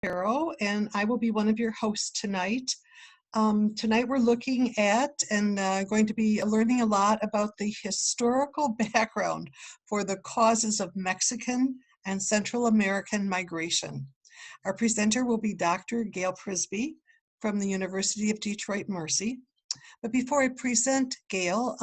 Sparrow, and I will be one of your hosts tonight. Tonight we're looking at and going to be learning a lot about the historical background for the causes of Mexican and Central American migration. Our presenter will be Dr. Gail Presbey from the University of Detroit Mercy. But before I present Gail,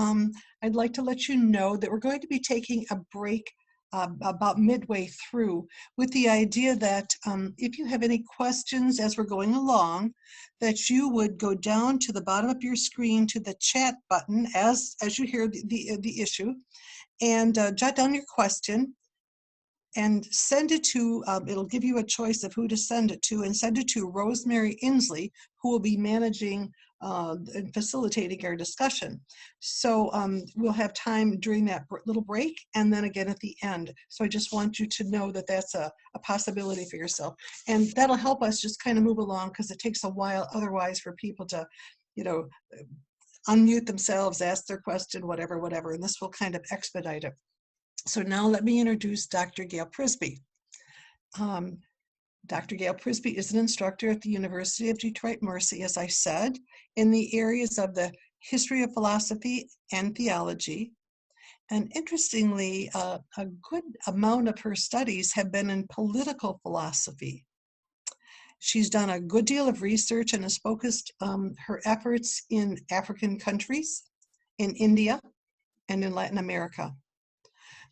I'd like to let you know that we're going to be taking a break about midway through with the idea that if you have any questions as we're going along, that you would go down to the bottom of your screen to the chat button as you hear the issue and jot down your question and send it to, it'll give you a choice of who to send it to, and send it to Rosemary Inslee, who will be managing and facilitating our discussion. So we'll have time during that little break and then again at the end. So I just want you to know that that's a possibility for yourself. And that'll help us just kind of move along, because it takes a while otherwise for people to, unmute themselves, ask their question, whatever, and this will kind of expedite it. So now let me introduce Dr. Gail Presbey. Dr. Gail Presbey is an instructor at the University of Detroit Mercy, as I said, in the areas of the history of philosophy and theology. And interestingly, a good amount of her studies have been in political philosophy. She's done a good deal of research and has focused her efforts in African countries, in India, and in Latin America.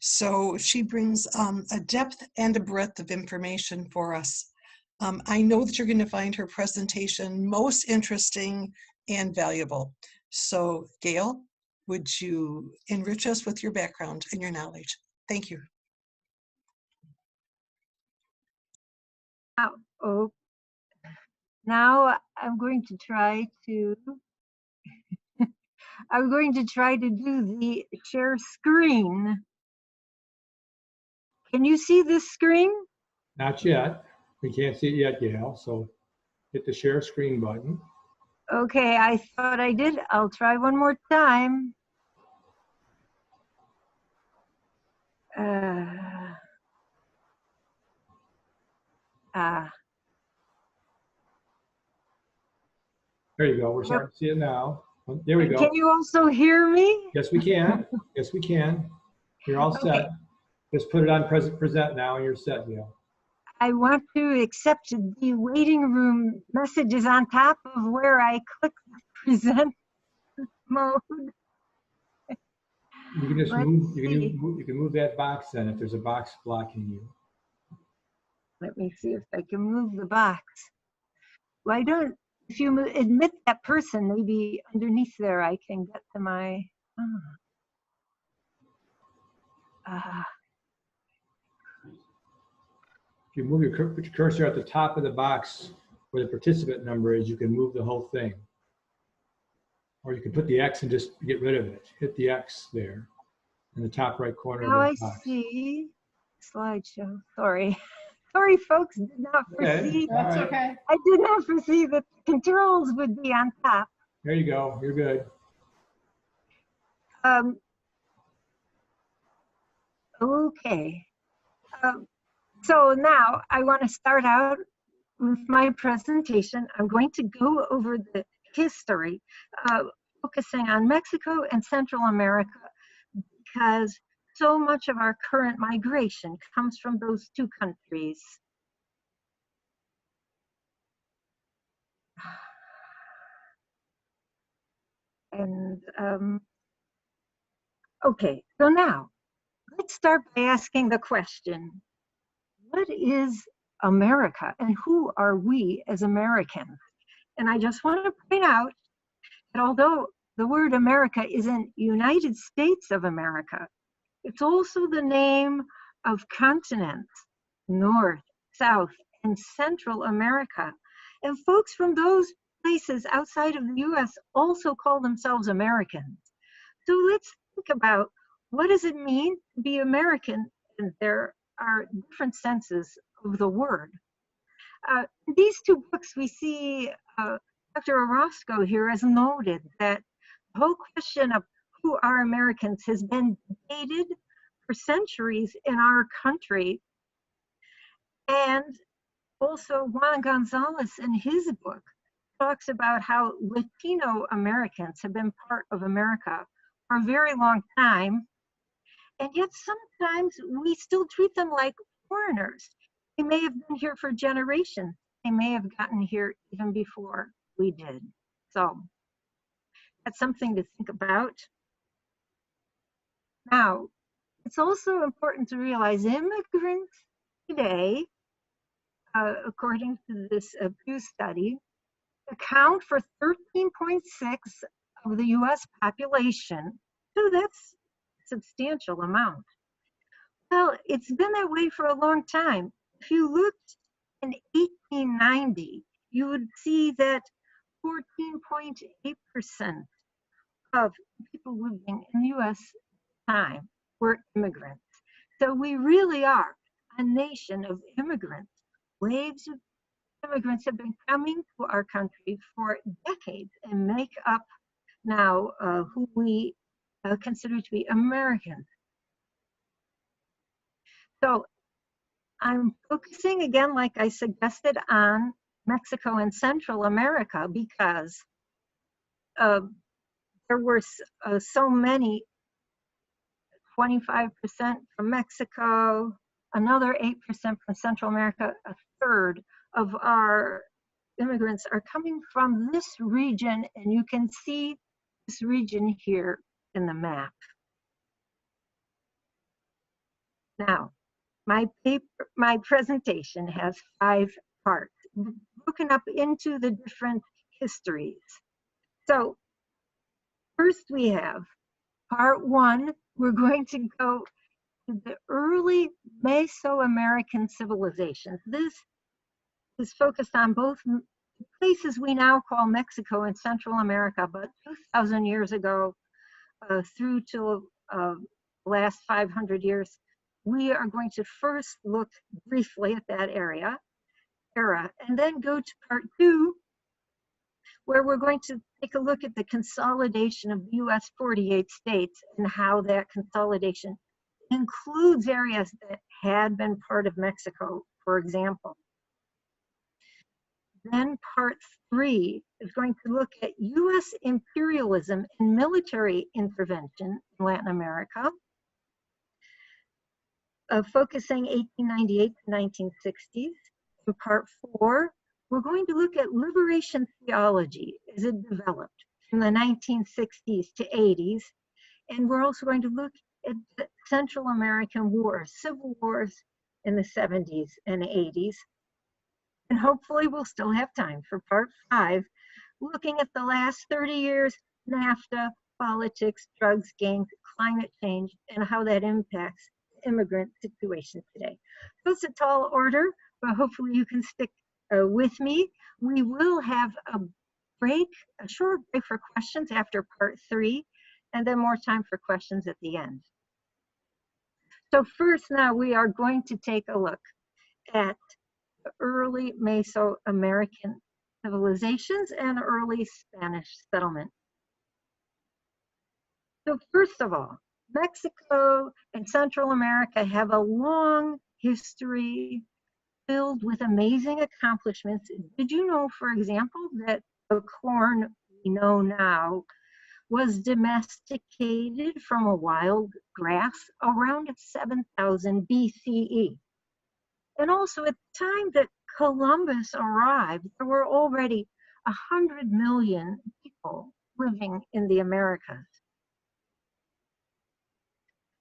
So she brings a depth and a breadth of information for us. I know that you're going to find her presentation most interesting and valuable. So Gail, would you enrich us with your background and your knowledge? Thank you. Oh, now I'm going to try to do the share screen. Can you see this screen? Not yet. We can't see it yet, Gail. So hit the share screen button. Okay, I thought I did. I'll try one more time. There you go. We're starting to see it now. There we go. Can you also hear me? Yes, we can. Yes, we can. You're all set. Okay. Just put it on present now and you're set, Gail. I want to accept the waiting room messages on top of where I click present mode. You can just you can move that box then if there's a box blocking you. Let me see if I can move the box. Why don't, if you admit that person, maybe underneath there I can get to my, If you move your cursor at the top of the box where the participant number is, you can move the whole thing. Or you can put the X and just get rid of it. Hit the X there in the top right corner of the box. I see. Slideshow. Sorry. Sorry, folks. Did not foresee. That's okay. I did not foresee that the controls would be on top. There you go. You're good. Okay. So now I want to start out with my presentation. I'm going to go over the history, focusing on Mexico and Central America, because so much of our current migration comes from those two countries. And okay, so now let's start by asking the question, what is America and who are we as Americans? And I just want to point out that although the word America isn't United States of America, it's also the name of continents, North, South, and Central America. And folks from those places outside of the US also call themselves Americans. So let's think about, what does it mean to be American? And there are different senses of the word. In these two books, we see Dr. Orozco here has noted that the whole question of who are Americans has been debated for centuries in our country. And Also, Juan Gonzalez in his book talks about how Latino Americans have been part of America for a very long time, and yet sometimes we still treat them like foreigners. They may have been here for generations. They may have gotten here even before we did. So that's something to think about. Now, it's also important to realize immigrants today, according to this Pew study, account for 13.6 of the US population. So that's a substantial amount. Well, it's been that way for a long time. If you looked in 1890, you would see that 14.8% of people living in the US time were immigrants. So we really are a nation of immigrants. Waves of immigrants have been coming to our country for decades and make up now who we consider to be Americans. So I'm focusing again, like I suggested, on Mexico and Central America because there were so many, 25% from Mexico, another 8% from Central America, a third of our immigrants are coming from this region, and you can see this region here in the map. Now, my presentation has 5 parts, broken up into the different histories. So first we have part 1. We're going to go to the early Mesoamerican civilizations. This is focused on both places we now call Mexico and Central America, but 2,000 years ago through to the last 500 years, we are going to first look briefly at that era, and then go to part 2, where we're going to take a look at the consolidation of the US 48 states and how that consolidation includes areas that had been part of Mexico, for example. Then part 3 is going to look at US imperialism and military intervention in Latin America, focusing 1898 to 1960s. In part 4, we're going to look at liberation theology as it developed from the 1960s to 80s. And we're also going to look at the Central American wars, civil wars in the 70s and 80s. And hopefully we'll still have time for part 5, looking at the last 30 years, NAFTA, politics, drugs, gangs, climate change, and how that impacts the immigrant situation today. So it's a tall order, but hopefully you can stick with me. We will have a break, a short break for questions after part 3, and then more time for questions at the end. So first now we are going to take a look at the early Mesoamerican civilizations and early Spanish settlement. So first of all, Mexico and Central America have a long history filled with amazing accomplishments. Did you know, for example, that the corn we know now was domesticated from a wild grass around 7,000 BCE? And also at the time that Columbus arrived, there were already 100 million people living in the Americas.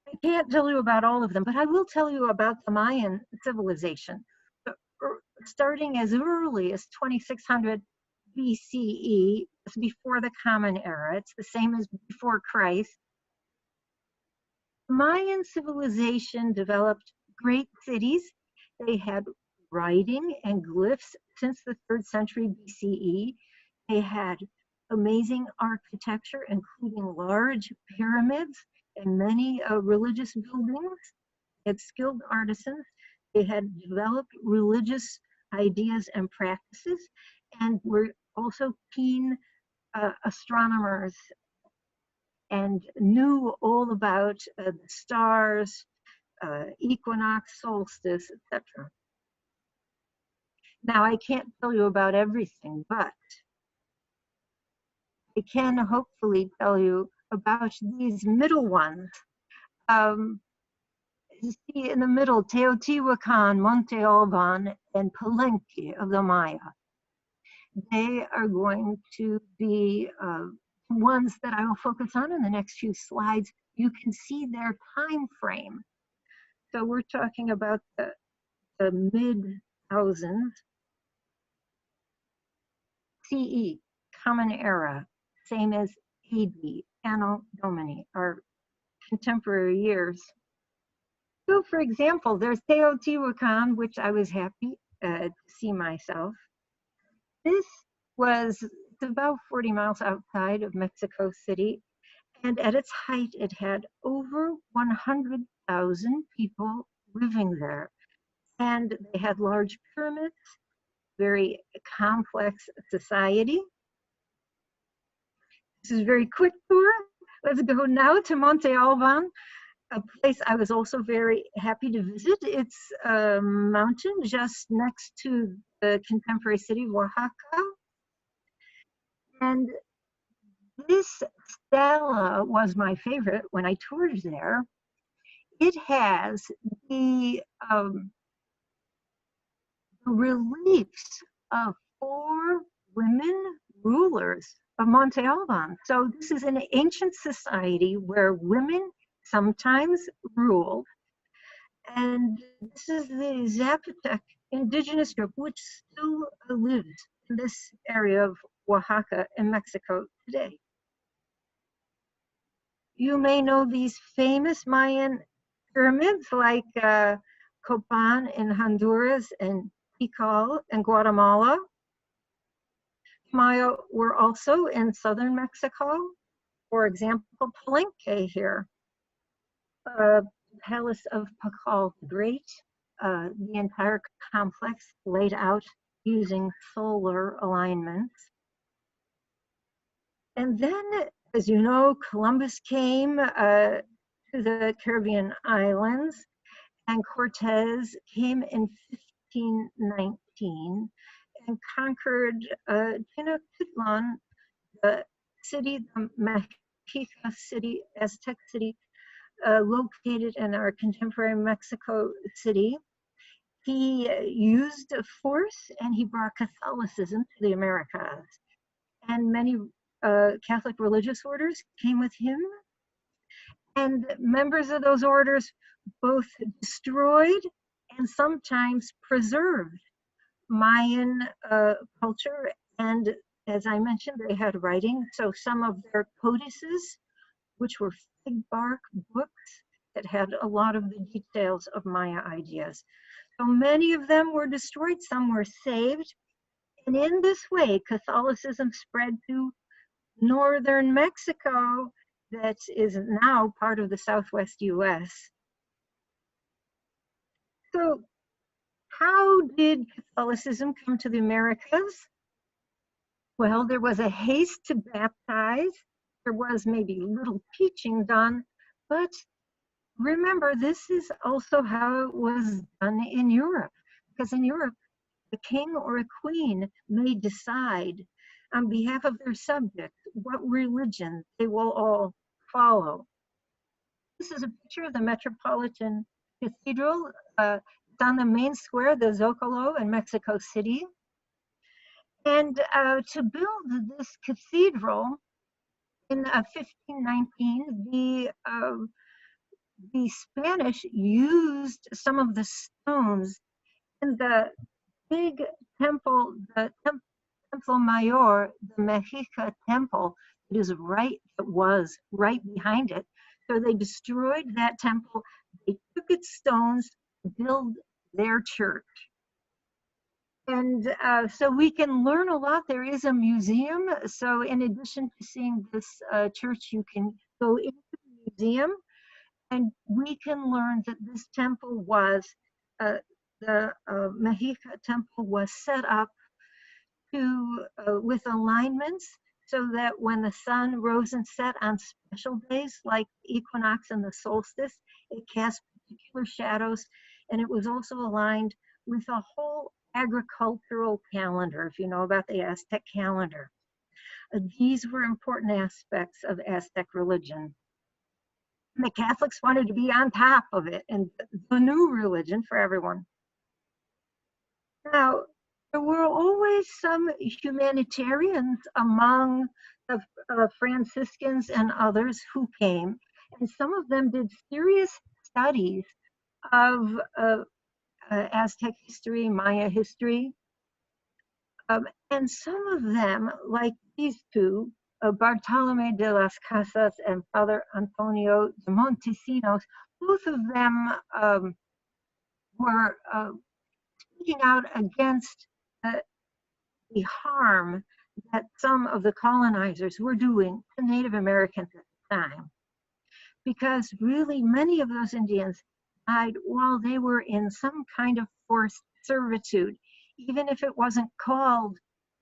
I can't tell you about all of them, but I will tell you about the Mayan civilization. Starting as early as 2600 BCE, it's before the Common Era. It's the same as before Christ. Mayan civilization developed great cities. They had writing and glyphs since the 3rd century BCE. They had amazing architecture, including large pyramids and many religious buildings. They had skilled artisans. They had developed religious ideas and practices, and were also keen astronomers and knew all about the stars, equinox, solstice, etc. Now, I can't tell you about everything, but I can hopefully tell you about these middle ones. You see in the middle, Teotihuacan, Monte Alban, and Palenque of the Maya. They are going to be ones that I will focus on in the next few slides. You can see their time frame. So we're talking about the mid-thousands. CE, Common Era, same as AD, Anno Domini, our contemporary years. So for example, there's Teotihuacan, which I was happy to see myself. This was about 40 miles outside of Mexico City, and at its height, it had over 100,000 people living there. And they had large pyramids, very complex society. This is a very quick tour. Let's go now to Monte Alban, a place I was also very happy to visit. It's a mountain just next to the contemporary city of Oaxaca. And this stela was my favorite when I toured there. It has the reliefs of 4 women rulers of Monte Alban. So this is an ancient society where women sometimes ruled. And this is the Zapotec indigenous group, which still lives in this area of Oaxaca in Mexico today. You may know these famous Mayan pyramids like Copan in Honduras and Tikal in Guatemala. Maya were also in southern Mexico. For example, Palenque here, Palace of Pakal the Great, the entire complex laid out using solar alignments. And then, as you know, Columbus came to the Caribbean islands, and Cortez came in 1519 and conquered Tenochtitlan, the city, the Mexica city, Aztec city, located in our contemporary Mexico City. He used force and he brought Catholicism to the Americas. And many Catholic religious orders came with him. And members of those orders both destroyed and sometimes preserved Mayan culture. And as I mentioned, they had writing. So some of their codices, which were fig bark books that had a lot of the details of Maya ideas. So many of them were destroyed, some were saved. And in this way, Catholicism spread to northern Mexico, that is now part of the Southwest US. So how did Catholicism come to the Americas? Well, there was a haste to baptize. There was maybe little teaching done, but remember, this is also how it was done in Europe, because in Europe, the king or a queen may decide on behalf of their subjects what religion they will all follow. This is a picture of the Metropolitan Cathedral. It's on the main square, the Zocalo in Mexico City. And to build this cathedral in 1519, the Spanish used some of the stones in the big temple, the Templo Mayor, the Mexica temple, was right behind it. So they destroyed that temple. They took its stones to build their church. And so we can learn a lot. There is a museum. So in addition to seeing this church, you can go into the museum and we can learn that this temple was, the Mexica temple was set up to with alignments so that when the sun rose and set on special days like the equinox and the solstice, it cast particular shadows, and it was also aligned with a whole agricultural calendar, if you know about the Aztec calendar. These were important aspects of Aztec religion. And the Catholics wanted to be on top of it and the new religion for everyone. Now, there were always some humanitarians among the Franciscans and others who came, and some of them did serious studies of Aztec history, Maya history. And some of them, like these two, Bartolome de las Casas and Father Antonio de Montesinos, both of them were speaking out against the harm that some of the colonizers were doing to Native Americans at the time. Because really many of those Indians died while they were in some kind of forced servitude. Even if it wasn't called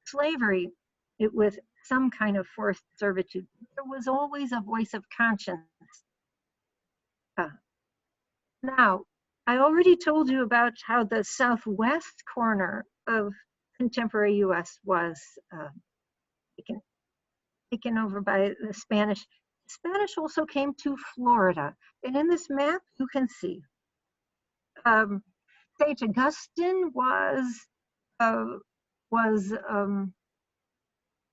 slavery, it was some kind of forced servitude. There was always a voice of conscience. Now, I already told you about how the southwest corner of contemporary US was taken over by the Spanish. The Spanish also came to Florida. And in this map, you can see St. Augustine was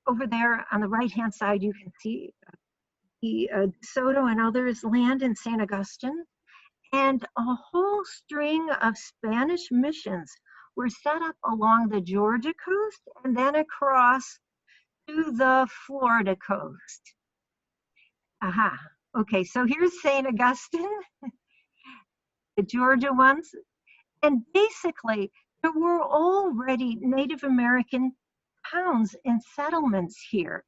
over there on the right-hand side. You can see the DeSoto and others land in St. Augustine. And a whole string of Spanish missions were set up along the Georgia coast and then across to the Florida coast. Aha, okay, so here's St. Augustine, the Georgia ones. And basically, there were already Native American towns and settlements here.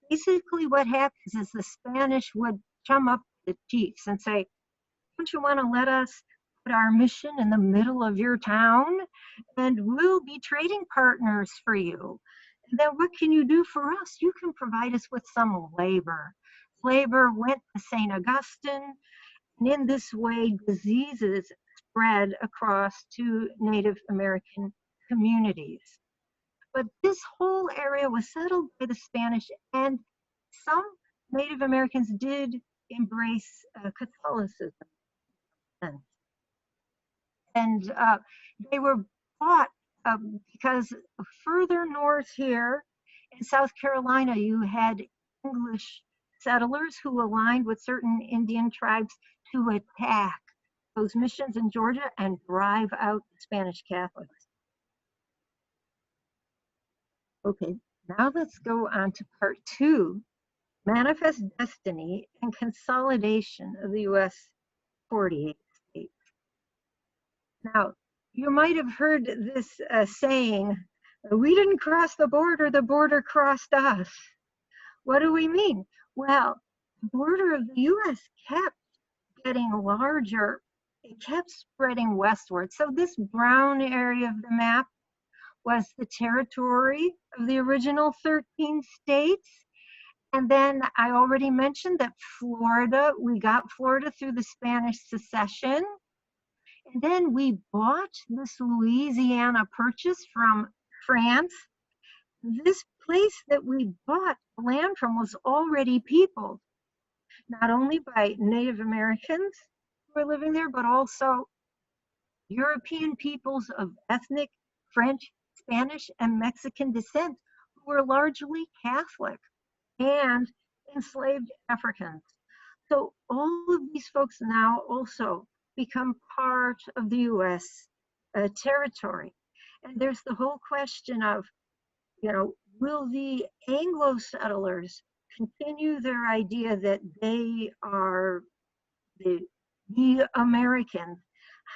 Basically, what happens is the Spanish would chum up the chiefs and say, don't you want to let us put our mission in the middle of your town? And we'll be trading partners for you. And then what can you do for us? You can provide us with some labor. Labor went to St. Augustine, and in this way, diseases spread across to Native American communities. But this whole area was settled by the Spanish, and some Native Americans did embrace Catholicism. And they were bought because further north here in South Carolina, you had English settlers who aligned with certain Indian tribes to attack those missions in Georgia and drive out the Spanish Catholics. Okay, now let's go on to part 2, Manifest Destiny and Consolidation of the U.S. 48 states. Now, you might have heard this saying, we didn't cross the border crossed us. What do we mean? Well, the border of the U.S. kept getting larger. It kept spreading westward. So this brown area of the map was the territory of the original 13 states. And then I already mentioned that Florida, we got Florida through the Spanish succession. And then we bought this Louisiana Purchase from France. This place that we bought land from was already peopled, not only by Native Americans who were living there, but also European peoples of ethnic French, Spanish, and Mexican descent who were largely Catholic, and enslaved Africans. So all of these folks now also become part of the U.S. Territory. And there's the whole question of, will the Anglo settlers continue their idea that they are the Americans?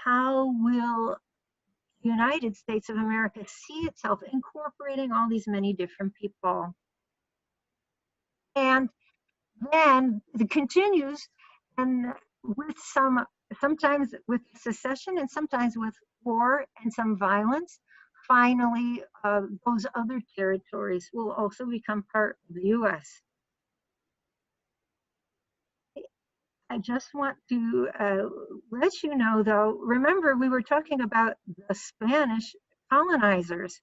How will the United States of America see itself incorporating all these many different people? And then it continues, and with sometimes with secession and sometimes with war and some violence, finally those other territories will also become part of the U.S. I just want to let you know, though, remember we were talking about the Spanish colonizers.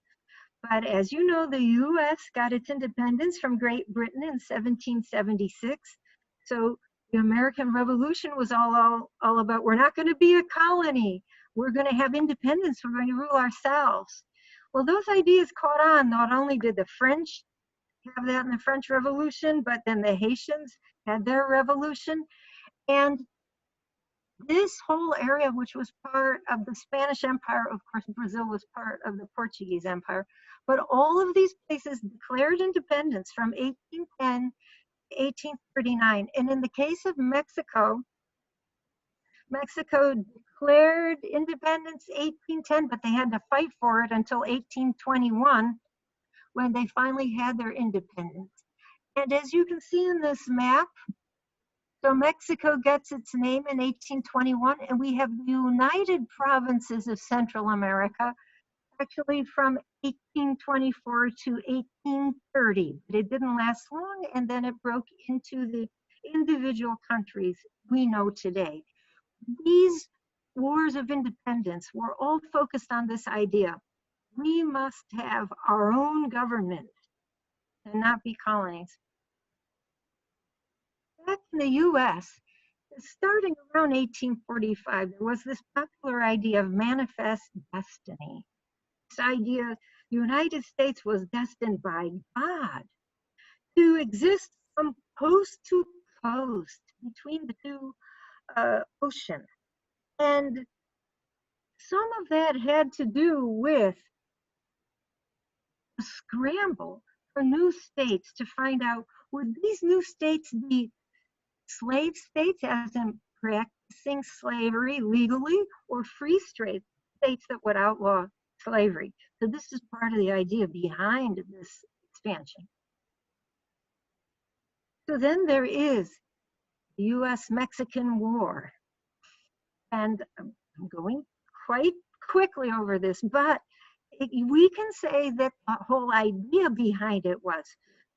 But as you know, the U.S. got its independence from Great Britain in 1776. So the American Revolution was all about, we're not going to be a colony. We're going to have independence. We're going to rule ourselves. Well, those ideas caught on. Not only did the French have that in the French Revolution, but then the Haitians had their revolution. And this whole area, which was part of the Spanish Empire, of course, Brazil was part of the Portuguese Empire, but all of these places declared independence from 1810 to 1839. And in the case of Mexico, Mexico declared independence 1810, but they had to fight for it until 1821 when they finally had their independence. And as you can see in this map, so Mexico gets its name in 1821, and we have the United Provinces of Central America, actually from 1824 to 1830. But it didn't last long, and then it broke into the individual countries we know today. These wars of independence were all focused on this idea. We must have our own government and not be colonies. Back in the US, starting around 1845, there was this popular idea of manifest destiny. This idea the United States was destined by God to exist from coast to coast between the two oceans. And some of that had to do with a scramble for new states to find out, would these new states be slave states, as in practicing slavery legally, or free states that would outlaw slavery? So this is part of the idea behind this expansion. So then there is the US-Mexican War. And I'm going quite quickly over this, but we can say that the whole idea behind it was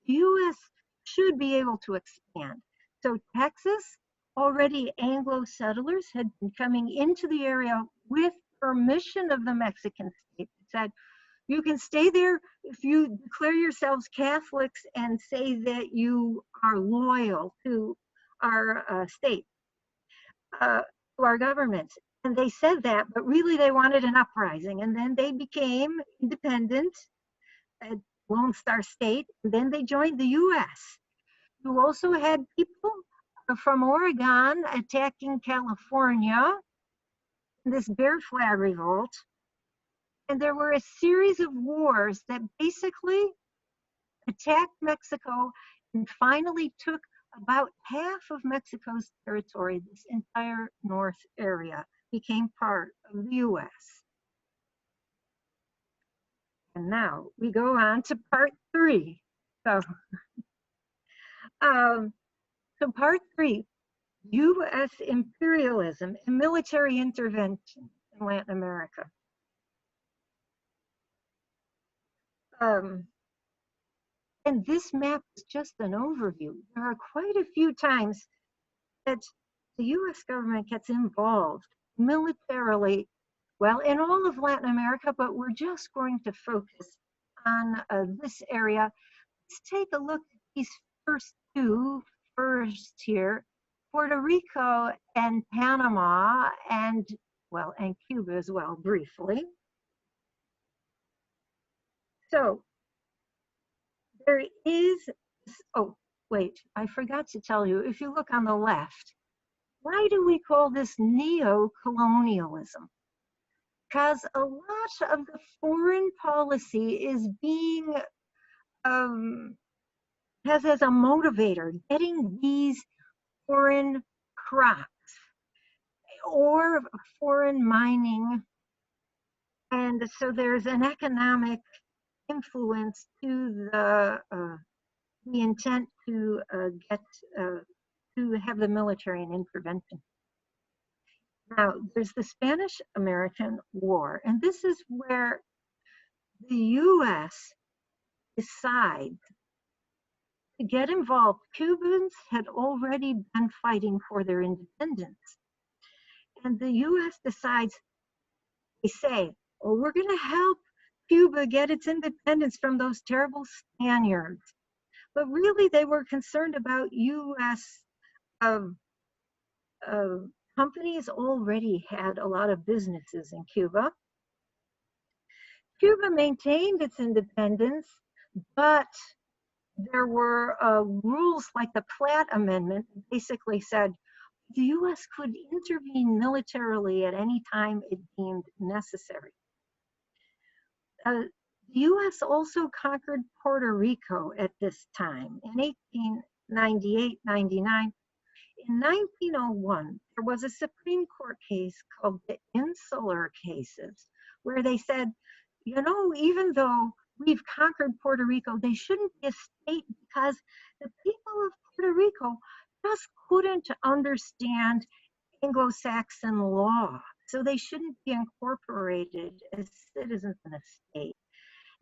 the US should be able to expand. So Texas, already Anglo settlers had been coming into the area with permission of the Mexican state. It said, you can stay there if you declare yourselves Catholics and say that you are loyal to our state, to our government. And they said that, but really they wanted an uprising. And then they became independent, a Lone Star state, and then they joined the US. You also had people from Oregon attacking California, this Bear Flag revolt. And there were a series of wars that basically attacked Mexico and finally took about half of Mexico's territory. This entire north area became part of the US. And now we go on to part 3. So part 3, US imperialism and military intervention in Latin America. And this map is just an overview. There are quite a few times that the US government gets involved militarily, well, in all of Latin America, but we're just going to focus on this area. Let's take a look at these first two. First here, Puerto Rico and Panama, and well, and Cuba as well, briefly. So there is, oh, wait, I forgot to tell you, if you look on the left, why do we call this neo-colonialism? Because a lot of the foreign policy is being, has as a motivator, getting these foreign crops or foreign mining. And so there's an economic influence to the intent to have the military and intervention. Now, there's the Spanish-American War, and this is where the US decides to get involved. Cubans had already been fighting for their independence. And the US decides, they say, oh, we're going to help Cuba get its independence from those terrible Spaniards. But really, they were concerned about U.S. Companies already had a lot of businesses in Cuba. Cuba maintained its independence, but there were rules like the Platt Amendment that basically said the U.S. could intervene militarily at any time it deemed necessary. The U.S. also conquered Puerto Rico at this time in 1898-99. In 1901, there was a Supreme Court case called the Insular Cases, where they said, you know, even though we've conquered Puerto Rico, they shouldn't be a state because the people of Puerto Rico just couldn't understand Anglo-Saxon law. So they shouldn't be incorporated as citizens in a state.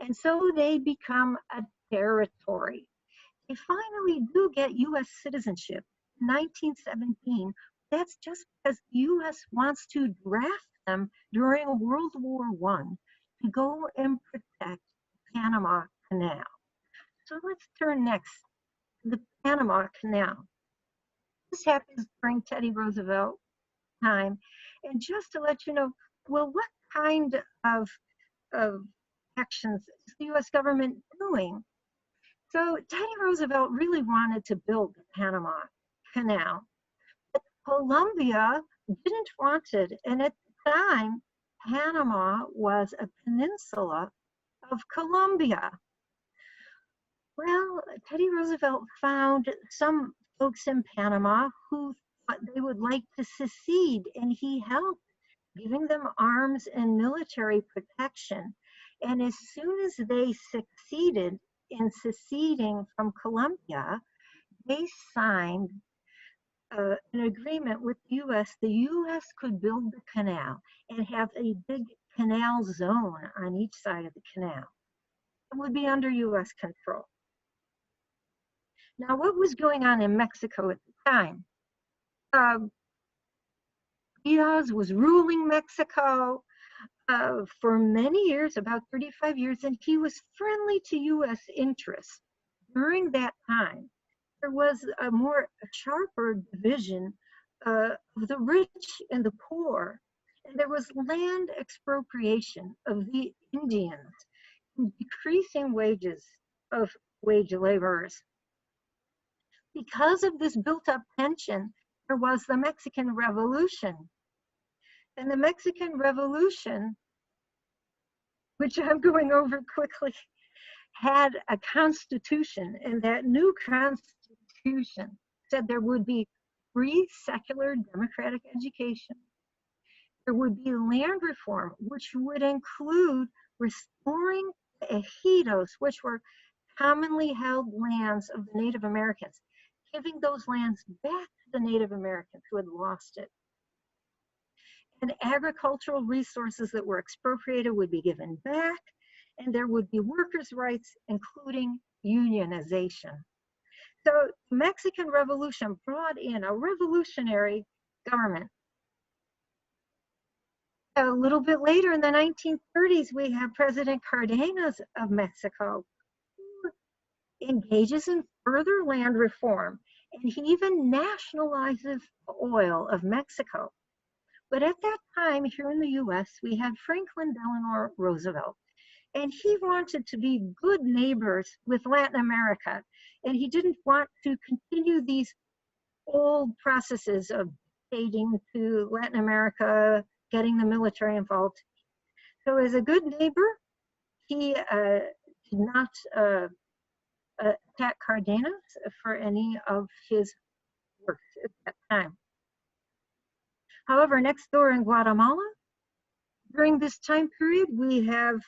And so they become a territory. They finally do get U.S. citizenship in 1917. That's just because the U.S. wants to draft them during World War I to go and protect the Panama Canal. So let's turn next to the Panama Canal. This happens during Teddy Roosevelt time. And just to let you know, well, what kind of actions is the U.S. government doing? So Teddy Roosevelt really wanted to build the Panama Canal, but Colombia didn't want it. And at the time, Panama was a peninsula of Colombia. Well, Teddy Roosevelt found some folks in Panama who thought they would like to secede, and he helped, giving them arms and military protection. And as soon as they succeeded in seceding from Colombia, they signed an agreement with the U.S. The U.S. could build the canal and have a big canal zone on each side of the canal. It would be under U.S. control. Now, what was going on in Mexico at the time? Diaz was ruling Mexico for many years, about 35 years, and he was friendly to U.S. interests. During that time, there was a sharper division of the rich and the poor, and there was land expropriation of the Indians, decreasing wages of wage laborers. Because of this built-up tension, there was the Mexican Revolution. And the Mexican Revolution, which I'm going over quickly, had a constitution, and that new constitution said there would be free, secular, democratic education. There would be land reform, which would include restoring the ejidos, which were commonly held lands of the Native Americans, giving those lands back to the Native Americans who had lost it. And agricultural resources that were expropriated would be given back, and there would be workers' rights, including unionization. So the Mexican Revolution brought in a revolutionary government. A little bit later in the 1930s, we have President Cardenas of Mexico, who engages in further land reform, and he even nationalizes the oil of Mexico. But at that time, here in the US, we had Franklin Delano Roosevelt, and he wanted to be good neighbors with Latin America, and he didn't want to continue these old processes of dictating to Latin America, getting the military involved. So as a good neighbor, he did not attack Cardenas for any of his work at that time. However, next door in Guatemala, during this time period, we have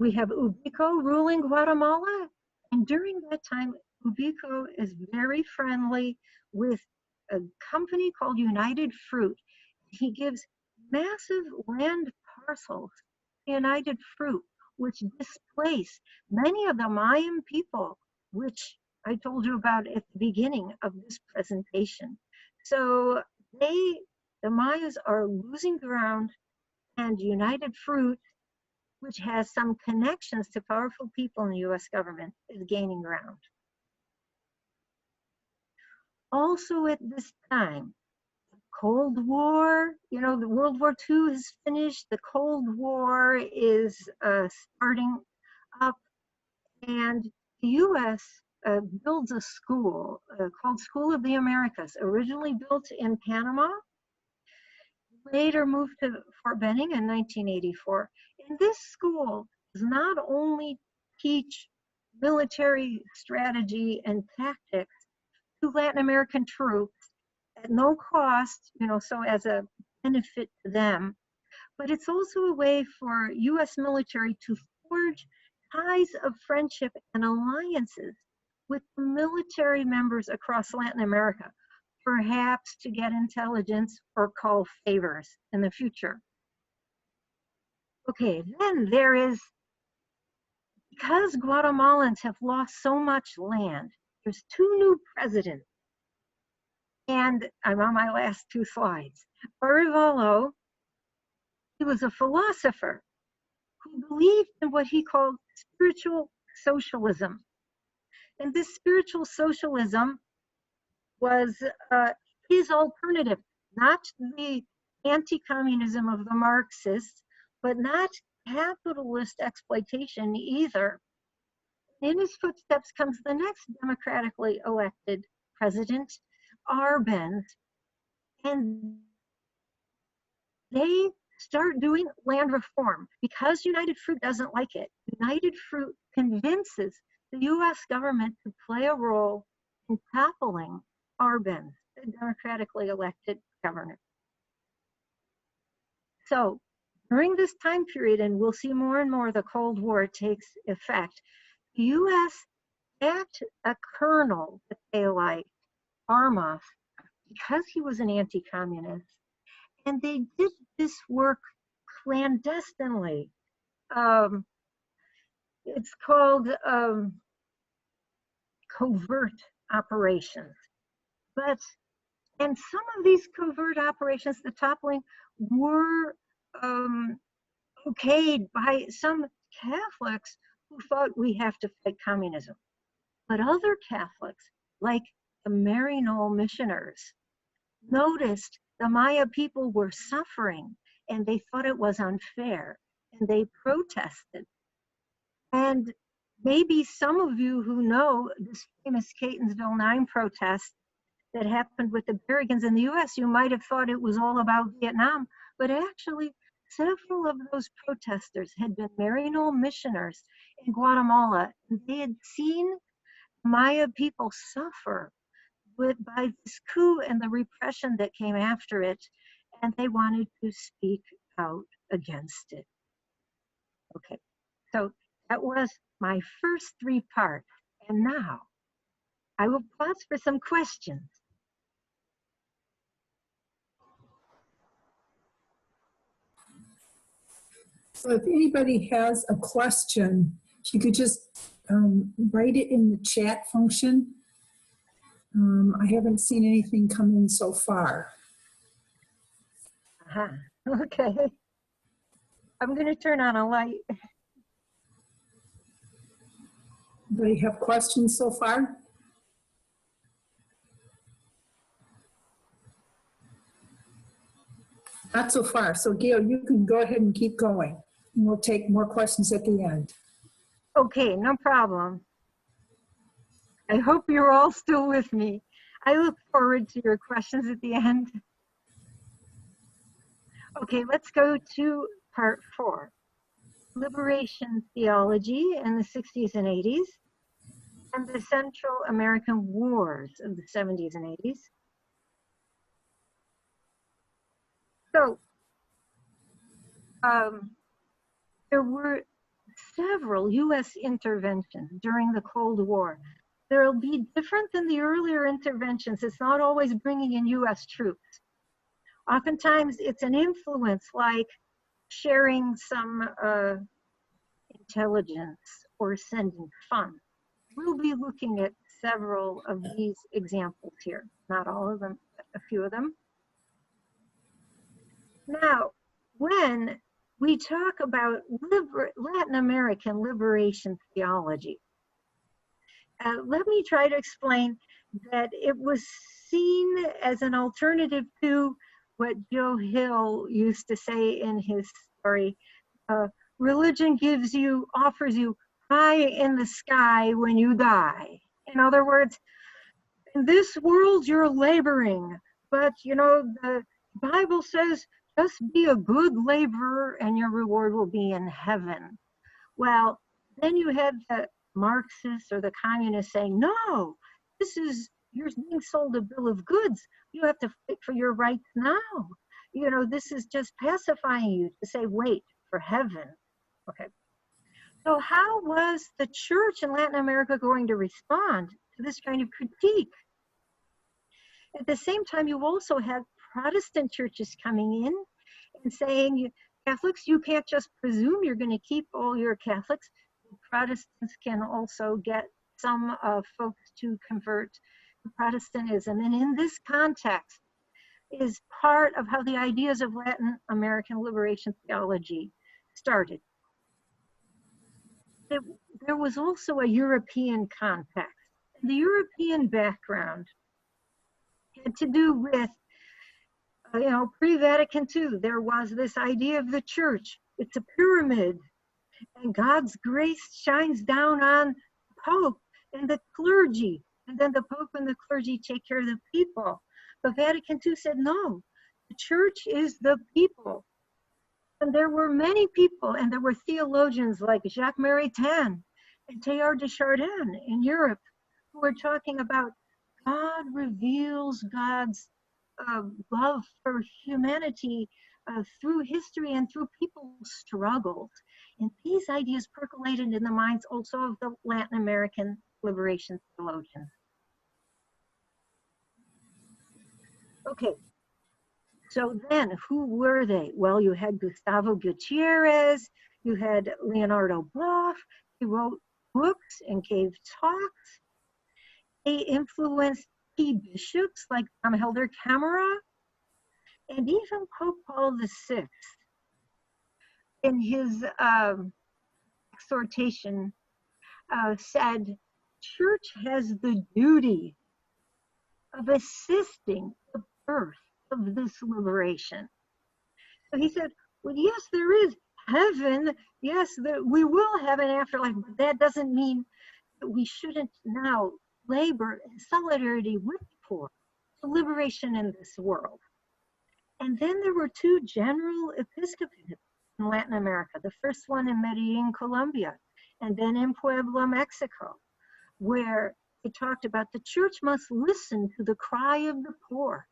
Ubico ruling Guatemala, and during that time, Ubico is very friendly with a company called United Fruit. He gives massive land parcels to United Fruit, which displace many of the Mayan people, which I told you about at the beginning of this presentation. So the Mayas are losing ground, and United Fruit, which has some connections to powerful people in the US government, is gaining ground. Also at this time, Cold War, you know, the World War II is finished, the Cold War is starting up, and the US builds a school called School of the Americas, originally built in Panama, later moved to Fort Benning in 1984. And this school does not only teach military strategy and tactics to Latin American troops at no cost, you know, so as a benefit to them, but it's also a way for US military to forge ties of friendship and alliances with the military members across Latin America, perhaps to get intelligence or call favors in the future. Okay, then there is, because Guatemalans have lost so much land, there's 2 new presidents. And I'm on my last 2 slides. Arevalo, he was a philosopher who believed in what he called spiritual socialism. And this spiritual socialism was his alternative, not the anti-communism of the Marxists, but not capitalist exploitation either. In his footsteps comes the next democratically elected president, Arbenz, and they start doing land reform. Because United Fruit doesn't like it, United Fruit convinces the US government to play a role in toppling Arbenz, the democratically elected governor. So during this time period, and we'll see more and more, the Cold War takes effect, the US backed a colonel that they liked, Armas, because he was an anti-communist, and they did this work clandestinely. It's called covert operations. And some of these covert operations, the toppling, were okayed by some Catholics who thought we have to fight communism. But other Catholics, like the Maryknoll missioners, noticed the Maya people were suffering and they thought it was unfair and they protested. And maybe some of you who know this famous Catonsville 9 protest that happened with the Berrigans in the US, you might have thought it was all about Vietnam, but actually several of those protesters had been Maryknoll missioners in Guatemala, and they had seen Maya people suffer by this coup and the repression that came after it, and they wanted to speak out against it. Okay, so that was my first 3 parts, and now I will pause for some questions. So if anybody has a question, if you could just write it in the chat function. I haven't seen anything come in so far. Okay. I'm going to turn on a light. Anybody have questions so far? Not so far. So Gail, you can go ahead and keep going. And we'll take more questions at the end. Okay, no problem. I hope you're all still with me. I look forward to your questions at the end. Okay, let's go to part 4. Liberation theology in the 60s and 80s, and the Central American Wars of the 70s and 80s. So, there were several US interventions during the Cold War. They'll be different than the earlier interventions. It's not always bringing in US troops. Oftentimes it's an influence like sharing some intelligence or sending funds. We'll be looking at several of these examples here. Not all of them, but a few of them. Now, when we talk about Latin American liberation theology. Let me try to explain that it was seen as an alternative to what Joe Hill used to say in his story. Religion offers you pie in the sky when you die. In other words, in this world you're laboring, but you know, the Bible says just be a good laborer and your reward will be in heaven. Well, then you had the Marxists or the communists saying, no, you're being sold a bill of goods. You have to fight for your rights now. You know, this is just pacifying you to say, wait for heaven. Okay. So how was the church in Latin America going to respond to this kind of critique? At the same time, you also had Protestant churches coming in and saying, Catholics, you can't just presume you're going to keep all your Catholics. Protestants can also get some folks to convert to Protestantism. And in this context is part of how the ideas of Latin American liberation theology started. There was also a European context. The European background had to do with, pre-Vatican II, there was this idea of the church. It's a pyramid, and God's grace shines down on the Pope and the clergy, and then the Pope and the clergy take care of the people. But Vatican II said, no, the church is the people. And there were many people, and there were theologians like Jacques Maritain and Teilhard de Chardin in Europe who were talking about God reveals God's love for humanity through history and through people's struggles. And these ideas percolated in the minds also of the Latin American liberation theologians. Okay, so then who were they? Well, you had Gustavo Gutierrez, you had Leonardo Boff. He wrote books and gave talks. They influenced key bishops like Dom Helder Camara, and even Pope Paul VI in his exhortation said, church has the duty of assisting the birth of this liberation. So he said, well, yes, there is heaven. Yes, we will have an afterlife, but that doesn't mean that we shouldn't now labor in solidarity with the poor for liberation in this world. And then there were two general episcopates in Latin America, the first one in Medellin, Colombia, and then in Puebla, Mexico, where it talked about the church must listen to the cry of the poor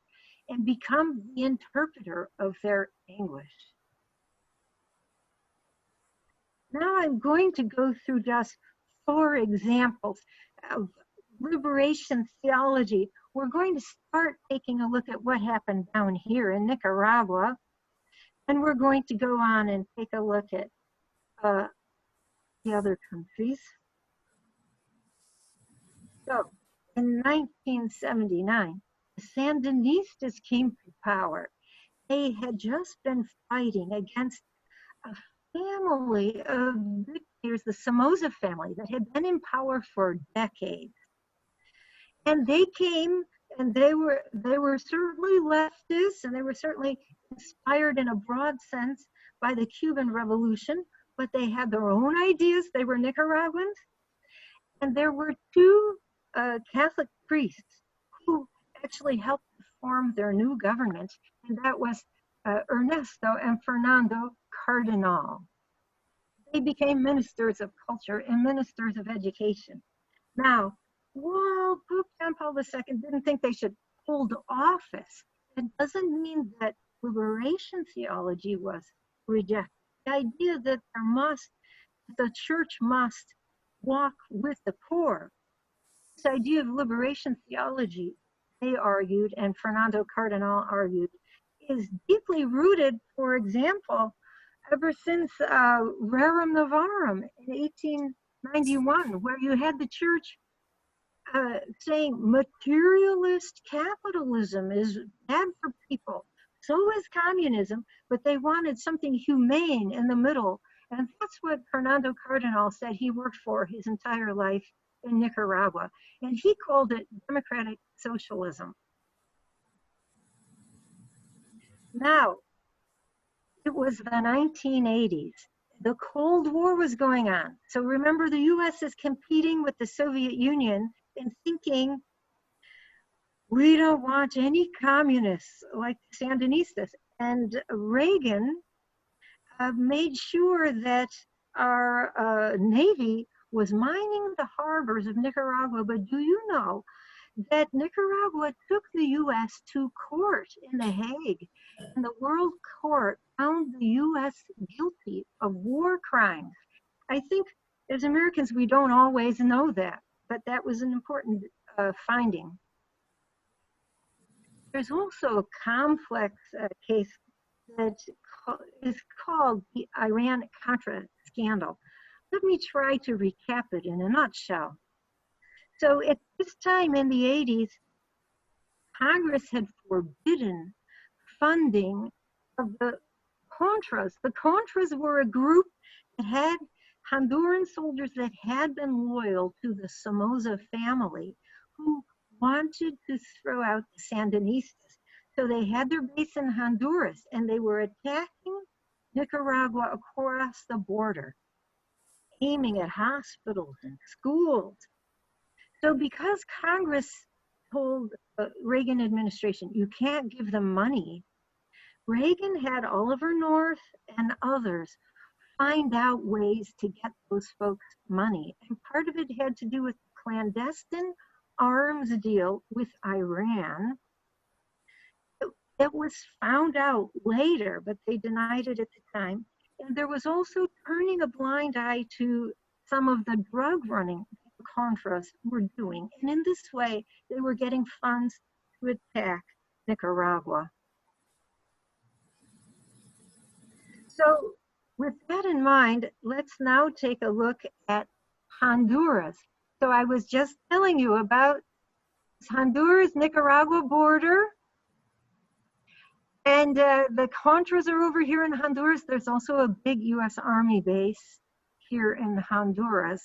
and become the interpreter of their anguish. Now I'm going to go through just 4 examples of liberation theology. We're going to start taking a look at what happened down here in Nicaragua, and we're going to go on and take a look at the other countries. So in 1979, the Sandinistas came to power. They had just been fighting against a family of dictators, the Somoza family, that had been in power for decades. And they came, and they were certainly leftists, and they were certainly inspired in a broad sense by the Cuban Revolution, but they had their own ideas. They were Nicaraguans. And there were 2 Catholic priests who actually helped form their new government, and that was Ernesto and Fernando Cardenal. They became ministers of culture and ministers of education. Now, while Pope John Paul II didn't think they should hold office, it doesn't mean that liberation theology was rejected. The idea that the church must walk with the poor. This idea of liberation theology, they argued, and Fernando Cardenal argued, is deeply rooted, for example, ever since Rerum Novarum in 1891, where you had the church saying materialist capitalism is bad for people. So is communism, but they wanted something humane in the middle. And that's what Fernando Cardenal said he worked for his entire life in Nicaragua. And he called it democratic socialism. Now, it was the 1980s. The Cold War was going on. So remember, the US is competing with the Soviet Union and thinking, we don't want any communists like the Sandinistas. And Reagan made sure that our Navy was mining the harbors of Nicaragua. But do you know that Nicaragua took the US to court in The Hague, and the World Court found the US guilty of war crimes? I think as Americans, we don't always know that, but that was an important finding. There's also a complex case that is called the Iran-Contra scandal. Let me try to recap it in a nutshell. So at this time in the 80s, Congress had forbidden funding of the Contras. The Contras were a group that had Honduran soldiers that had been loyal to the Somoza family who wanted to throw out the Sandinistas. So they had their base in Honduras and they were attacking Nicaragua across the border, aiming at hospitals and schools. So because Congress told the Reagan administration, you can't give them money, Reagan had Oliver North and others find out ways to get those folks money. And part of it had to do with the clandestine arms deal with Iran. It was found out later, but they denied it at the time. And there was also turning a blind eye to some of the drug running the Contras were doing. And in this way, they were getting funds to attack Nicaragua. So with that in mind, let's now take a look at Honduras. So I was just telling you about Honduras-Nicaragua border. And the Contras are over here in Honduras. There's also a big US Army base here in Honduras.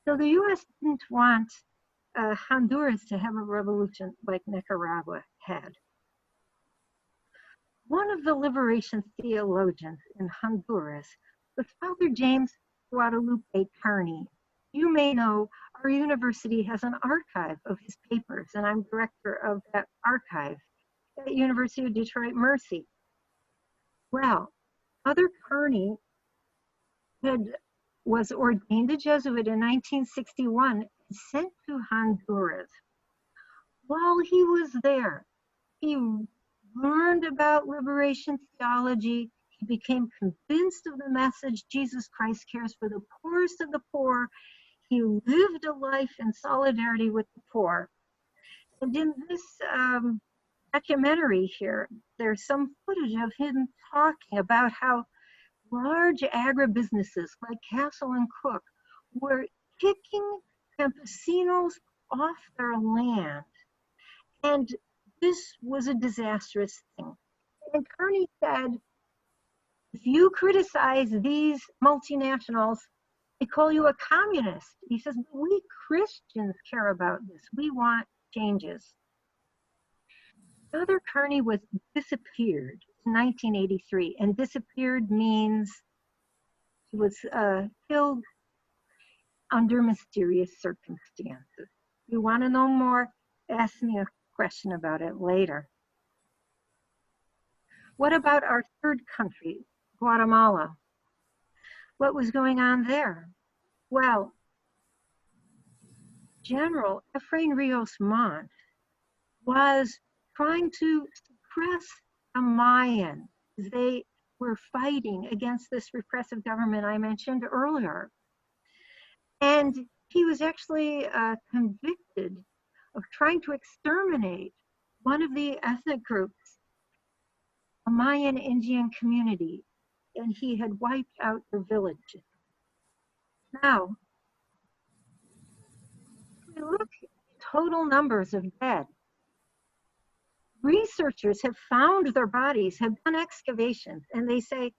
So the US didn't want Honduras to have a revolution like Nicaragua had. One of the liberation theologians in Honduras was Father James Guadalupe Carney. You may know our university has an archive of his papers, and I'm director of that archive at University of Detroit Mercy. Well, Father Carney was ordained a Jesuit in 1961 and sent to Honduras. While he was there, he learned about liberation theology. He became convinced of the message Jesus Christ cares for the poorest of the poor. He lived a life in solidarity with the poor. And in this documentary here, there's some footage of him talking about how large agribusinesses like Castle and Cook were kicking campesinos off their land. And this was a disastrous thing. And Carney said, if you criticize these multinationals, they call you a communist. He says, we Christians care about this. We want changes. Father Carney was disappeared in 1983, and disappeared means he was killed under mysterious circumstances. If you want to know more, ask me a question about it later. What about our third country, Guatemala? What was going on there? Well, General Efrain Rios Montt was trying to suppress the Mayan. They were fighting against this repressive government I mentioned earlier. And he was actually convicted of trying to exterminate one of the ethnic groups, a Mayan Indian community, and he had wiped out their villages. Now, if we look at total numbers of dead, researchers have found their bodies, have done excavations, and they say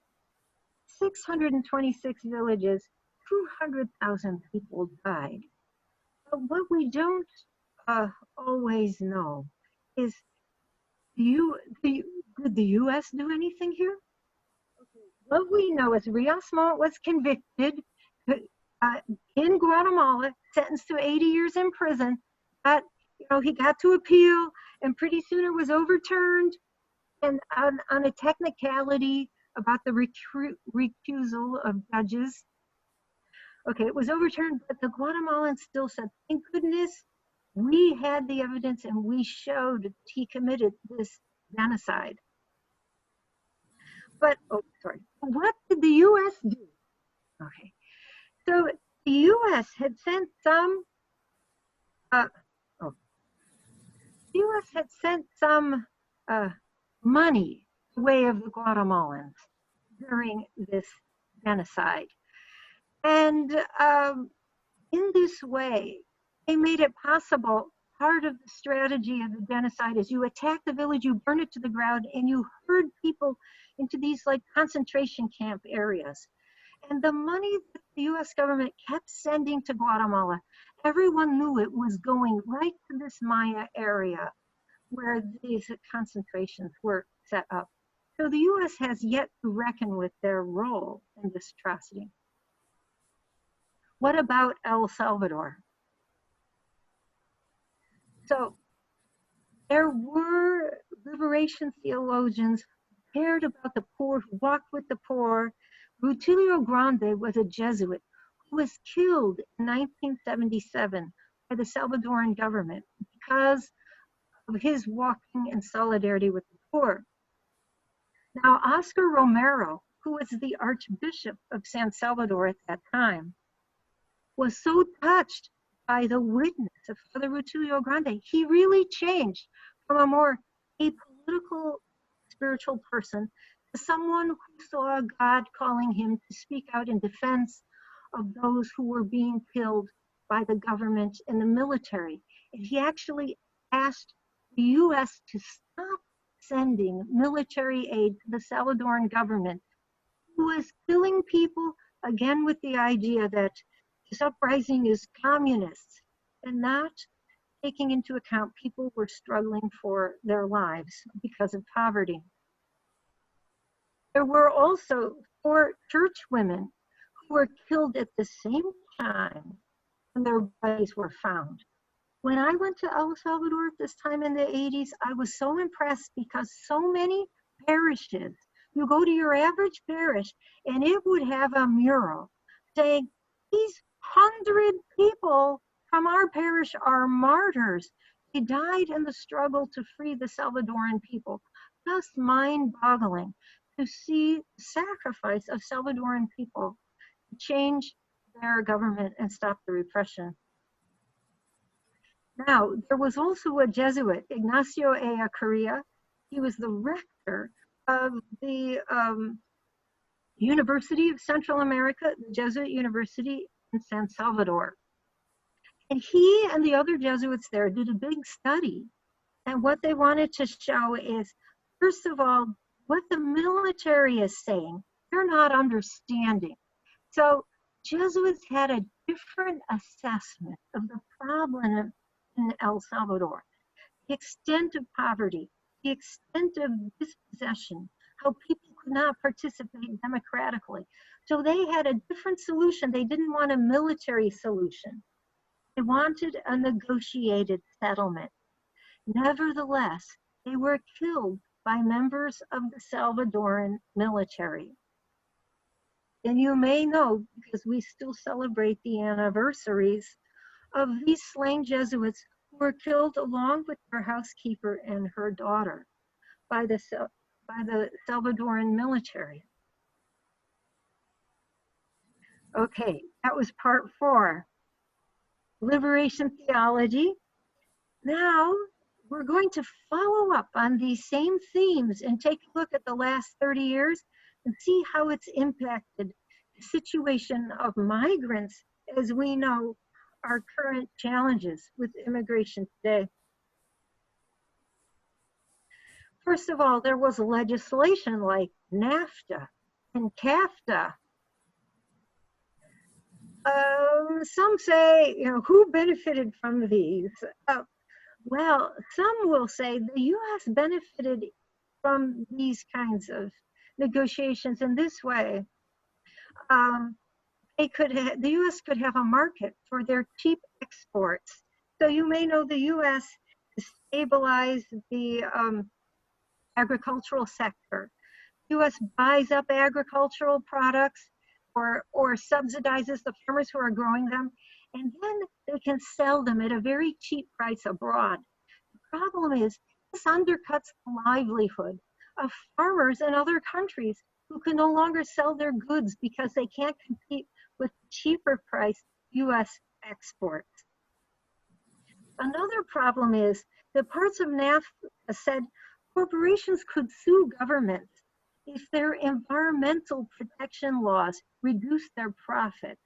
626 villages, 200,000 people died. But what we don't always know is, did the U.S. do anything here? What we know is Rios Montt was convicted in Guatemala, sentenced to 80 years in prison. But he got to appeal, and pretty soon it was overturned. And on a technicality about the recusal of judges, okay, it was overturned, but the Guatemalans still said, thank goodness we had the evidence and we showed that he committed this genocide. But, oh, sorry, what did the U.S. do? Okay, so the U.S. had sent some, the U.S. had sent some money the way of the Guatemalans during this genocide. And in this way, they made it possible. Part of the strategy of the genocide is you attack the village, you burn it to the ground, and you herd people into these like concentration camp areas. And the money that the US government kept sending to Guatemala, everyone knew it was going right to this Maya area where these concentrations were set up. So the US has yet to reckon with their role in this atrocity. What about El Salvador? So there were liberation theologians who cared about the poor, who walked with the poor. Rutilio Grande was a Jesuit who was killed in 1977 by the Salvadoran government because of his walking in solidarity with the poor. Now, Oscar Romero, who was the Archbishop of San Salvador at that time, was so touched by the witness of Father Rutilio Grande, he really changed from a more apolitical spiritual person to someone who saw God calling him to speak out in defense of those who were being killed by the government and the military. And he actually asked the US to stop sending military aid to the Salvadoran government, who was killing people, again with the idea that this uprising is communist, and not taking into account people were struggling for their lives because of poverty. There were also 4 church women who were killed at the same time when their bodies were found. When I went to El Salvador at this time in the 80s, I was so impressed because so many parishes, you go to your average parish and it would have a mural saying, these 100 people from our parish are martyrs. They died in the struggle to free the Salvadoran people. Just mind-boggling to see the sacrifice of Salvadoran people to change their government and stop the repression. Now, there was also a Jesuit, Ignacio Ea Correa. He was the rector of the University of Central America, the Jesuit University in San Salvador. And he and the other Jesuits there did a big study. And what they wanted to show is, first of all, what the military is saying, they're not understanding. So Jesuits had a different assessment of the problem in El Salvador, the extent of poverty, the extent of dispossession, how people could not participate democratically. So they had a different solution. They didn't want a military solution. They wanted a negotiated settlement. Nevertheless, they were killed by members of the Salvadoran military. And you may know, because we still celebrate the anniversaries of these slain Jesuits who were killed along with their housekeeper and her daughter by the Salvadoran military. Okay, that was part 4, liberation theology. Now we're going to follow up on these same themes and take a look at the last 30 years and see how it's impacted the situation of migrants as we know our current challenges with immigration today. First of all, there was legislation like NAFTA and CAFTA. Some say, who benefited from these? Well, some will say the U.S. benefited from these kinds of negotiations in this way. The U.S. could have a market for their cheap exports. So you may know the U.S. stabilized the agricultural sector. The U.S. buys up agricultural products or subsidizes the farmers who are growing them, and then they can sell them at a very cheap price abroad. The problem is this undercuts the livelihood of farmers in other countries who can no longer sell their goods because they can't compete with cheaper price U.S. exports. Another problem is that parts of NAFTA said corporations could sue governments if their environmental protection laws reduce their profits.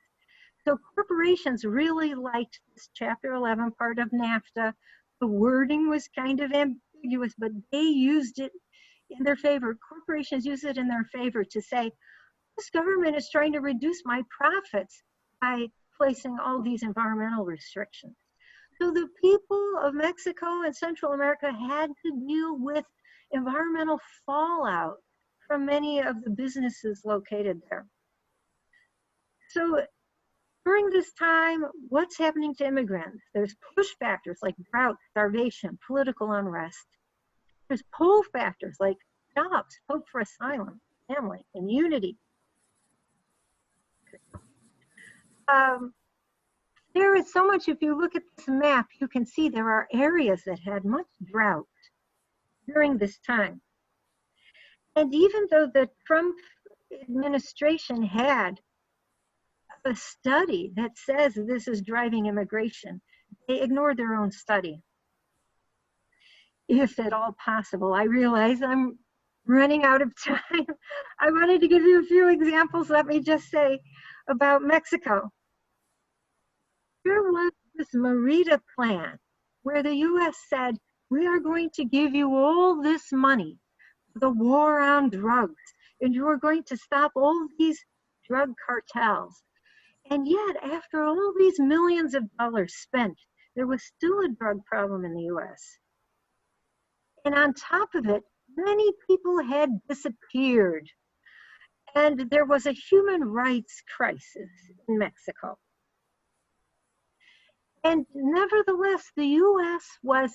So corporations really liked this Chapter 11 part of NAFTA. The wording was kind of ambiguous, but they used it in their favor. Corporations use it in their favor to say, this government is trying to reduce my profits by placing all these environmental restrictions. So the people of Mexico and Central America had to deal with environmental fallout from many of the businesses located there. So during this time, what's happening to immigrants? There's push factors like drought, starvation, political unrest. There's pull factors like jobs, hope for asylum, family, and unity. There is so much, if you look at this map, you can see there are areas that had much drought during this time. And even though the Trump administration had a study that says this is driving immigration, they ignored their own study. If at all possible. I realize I'm running out of time. I wanted to give you a few examples, let me just say, about Mexico. There was this Merida plan where the U.S. said, we are going to give you all this money for the war on drugs, and you are going to stop all these drug cartels. And yet, after all these millions of dollars spent, there was still a drug problem in the U.S. And on top of it, many people had disappeared. And there was a human rights crisis in Mexico. And nevertheless, the U.S. was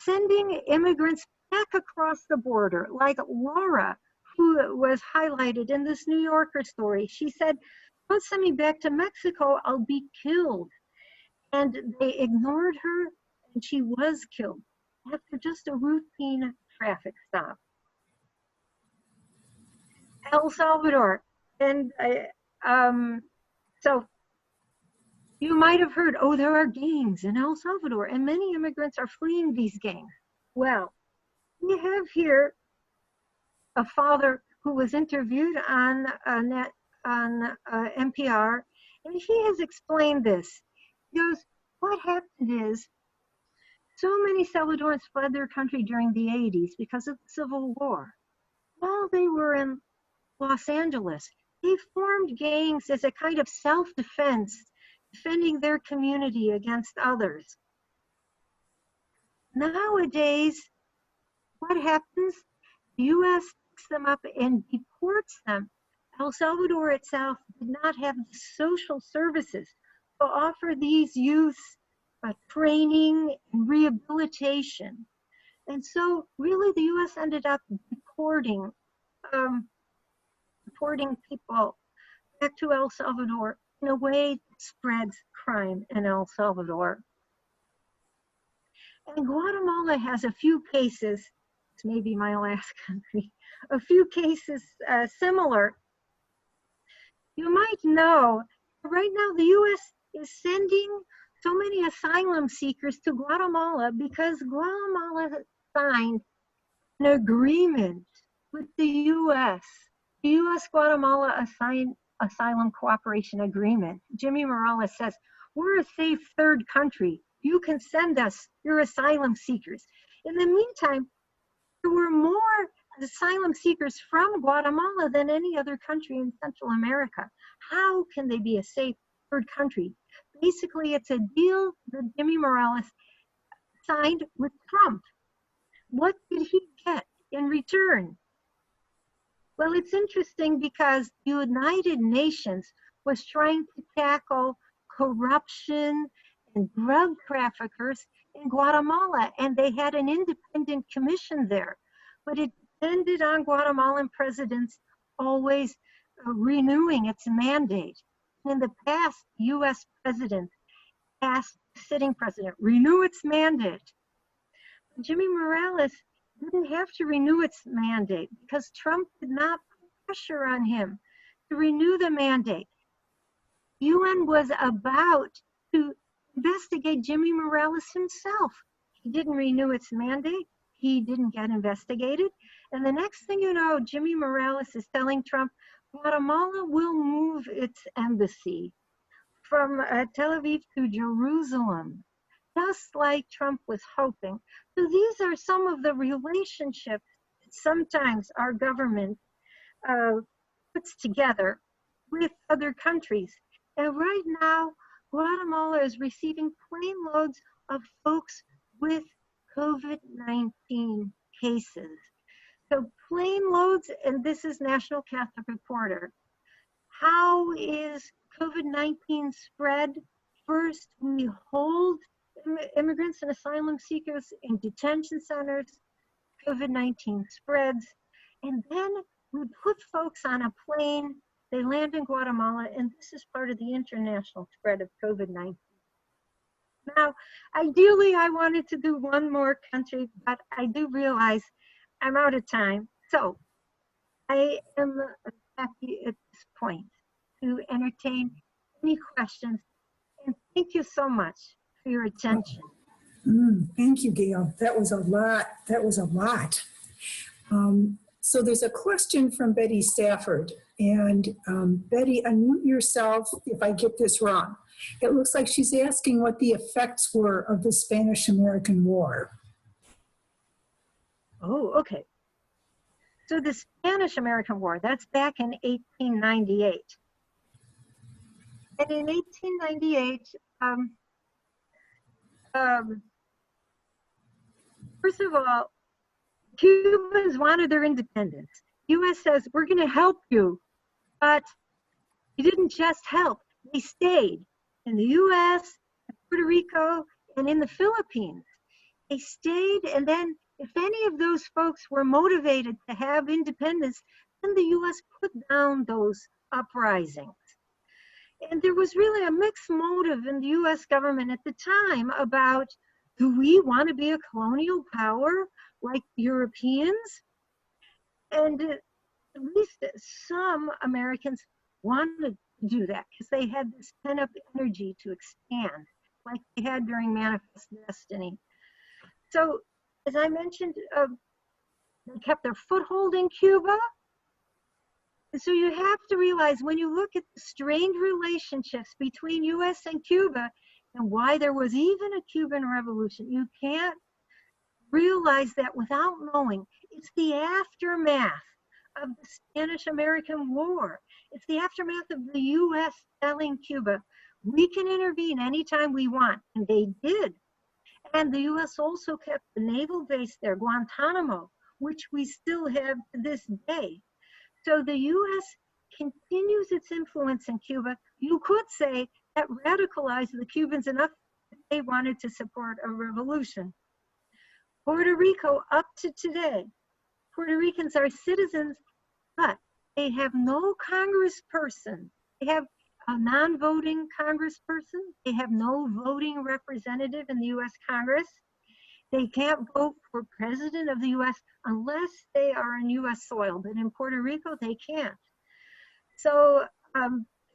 sending immigrants back across the border, like Laura, who was highlighted in this New Yorker story. She said, don't send me back to Mexico, I'll be killed. And they ignored her, and she was killed after just a routine traffic stop. El Salvador, and so you might have heard, oh, there are gangs in El Salvador, and many immigrants are fleeing these gangs. Well, we have here a father who was interviewed on NPR, and he has explained this. He goes, what happened is, so many Salvadorans fled their country during the 80s because of the Civil War. While they were in Los Angeles, they formed gangs as a kind of self-defense, defending their community against others. Nowadays, what happens? The U.S. picks them up and deports them. El Salvador itself did not have the social services to offer these youths training and rehabilitation. And so really the U.S. ended up deporting people back to El Salvador in a way that spreads crime in El Salvador. And Guatemala has a few cases, this may be my last country, a few cases similar. You might know, right now the U.S. is sending so many asylum seekers to Guatemala because Guatemala signed an agreement with the U.S. The U.S.-Guatemala Asylum Cooperation Agreement. Jimmy Morales says, we're a safe third country. You can send us your asylum seekers. In the meantime, There were more asylum seekers from Guatemala than any other country in Central America. How can they be a safe third country? Basically, it's a deal that Jimmy Morales signed with Trump. What did he get in return? Well, it's interesting because the United Nations was trying to tackle corruption and drug traffickers in Guatemala, and they had an independent commission there. But it depended on Guatemalan presidents always renewing its mandate. In the past, U.S. president asked the sitting president, renew its mandate. Jimmy Morales didn't have to renew its mandate because Trump did not put pressure on him to renew the mandate. UN was about to investigate Jimmy Morales himself. He didn't renew its mandate. He didn't get investigated. And the next thing you know, Jimmy Morales is telling Trump, Guatemala will move its embassy from Tel Aviv to Jerusalem, just like Trump was hoping. So these are some of the relationships that sometimes our government puts together with other countries. And right now, Guatemala is receiving plane loads of folks with COVID-19 cases. So plane loads, and this is National Catholic Reporter. How is COVID-19 spread? First, we hold immigrants and asylum seekers in detention centers. COVID-19 spreads. And then we put folks on a plane. They land in Guatemala, and this is part of the international spread of COVID-19. Now, ideally, I wanted to do one more country, but I do realize I'm out of time. So I am happy at this point to entertain any questions. And thank you so much for your attention. Thank you, Gail. That was a lot. That was a lot. So there's a question from Betty Stafford. And Betty, unmute yourself if I get this wrong. It looks like she's asking what the effects were of the Spanish-American War. Oh, okay. So the Spanish-American War, that's back in 1898. And in 1898, first of all, Cubans wanted their independence. U.S. says, we're going to help you, but you didn't just help. They stayed in the U.S., Puerto Rico, and in the Philippines. They stayed, and then if any of those folks were motivated to have independence, then the U.S. put down those uprisings. And there was really a mixed motive in the U.S. government at the time about, do we want to be a colonial power like Europeans? And at least some Americans wanted to do that because they had this pent-up energy to expand, like they had during Manifest Destiny. So, as I mentioned, they kept their foothold in Cuba. And so you have to realize when you look at the strained relationships between U.S. and Cuba and why there was even a Cuban Revolution, you can't realize that without knowing. It's the aftermath of the Spanish-American War. It's the aftermath of the U.S. telling Cuba, we can intervene anytime we want, and they did. And the U.S. also kept the naval base there, Guantanamo, which we still have to this day. So the U.S. continues its influence in Cuba. You could say that radicalized the Cubans enough that they wanted to support a revolution. Puerto Rico, up to today, Puerto Ricans are citizens, but they have no congressperson. They have a non-voting congressperson. They have no voting representative in the U.S. Congress. They can't vote for president of the U.S. unless they are on U.S. soil, but in Puerto Rico, they can't. So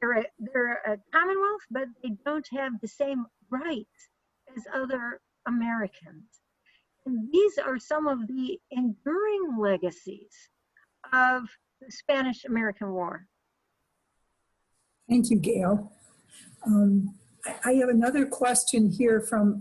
they're a commonwealth, but they don't have the same rights as other Americans. And these are some of the enduring legacies of the Spanish-American War. Thank you, Gail. I have another question here from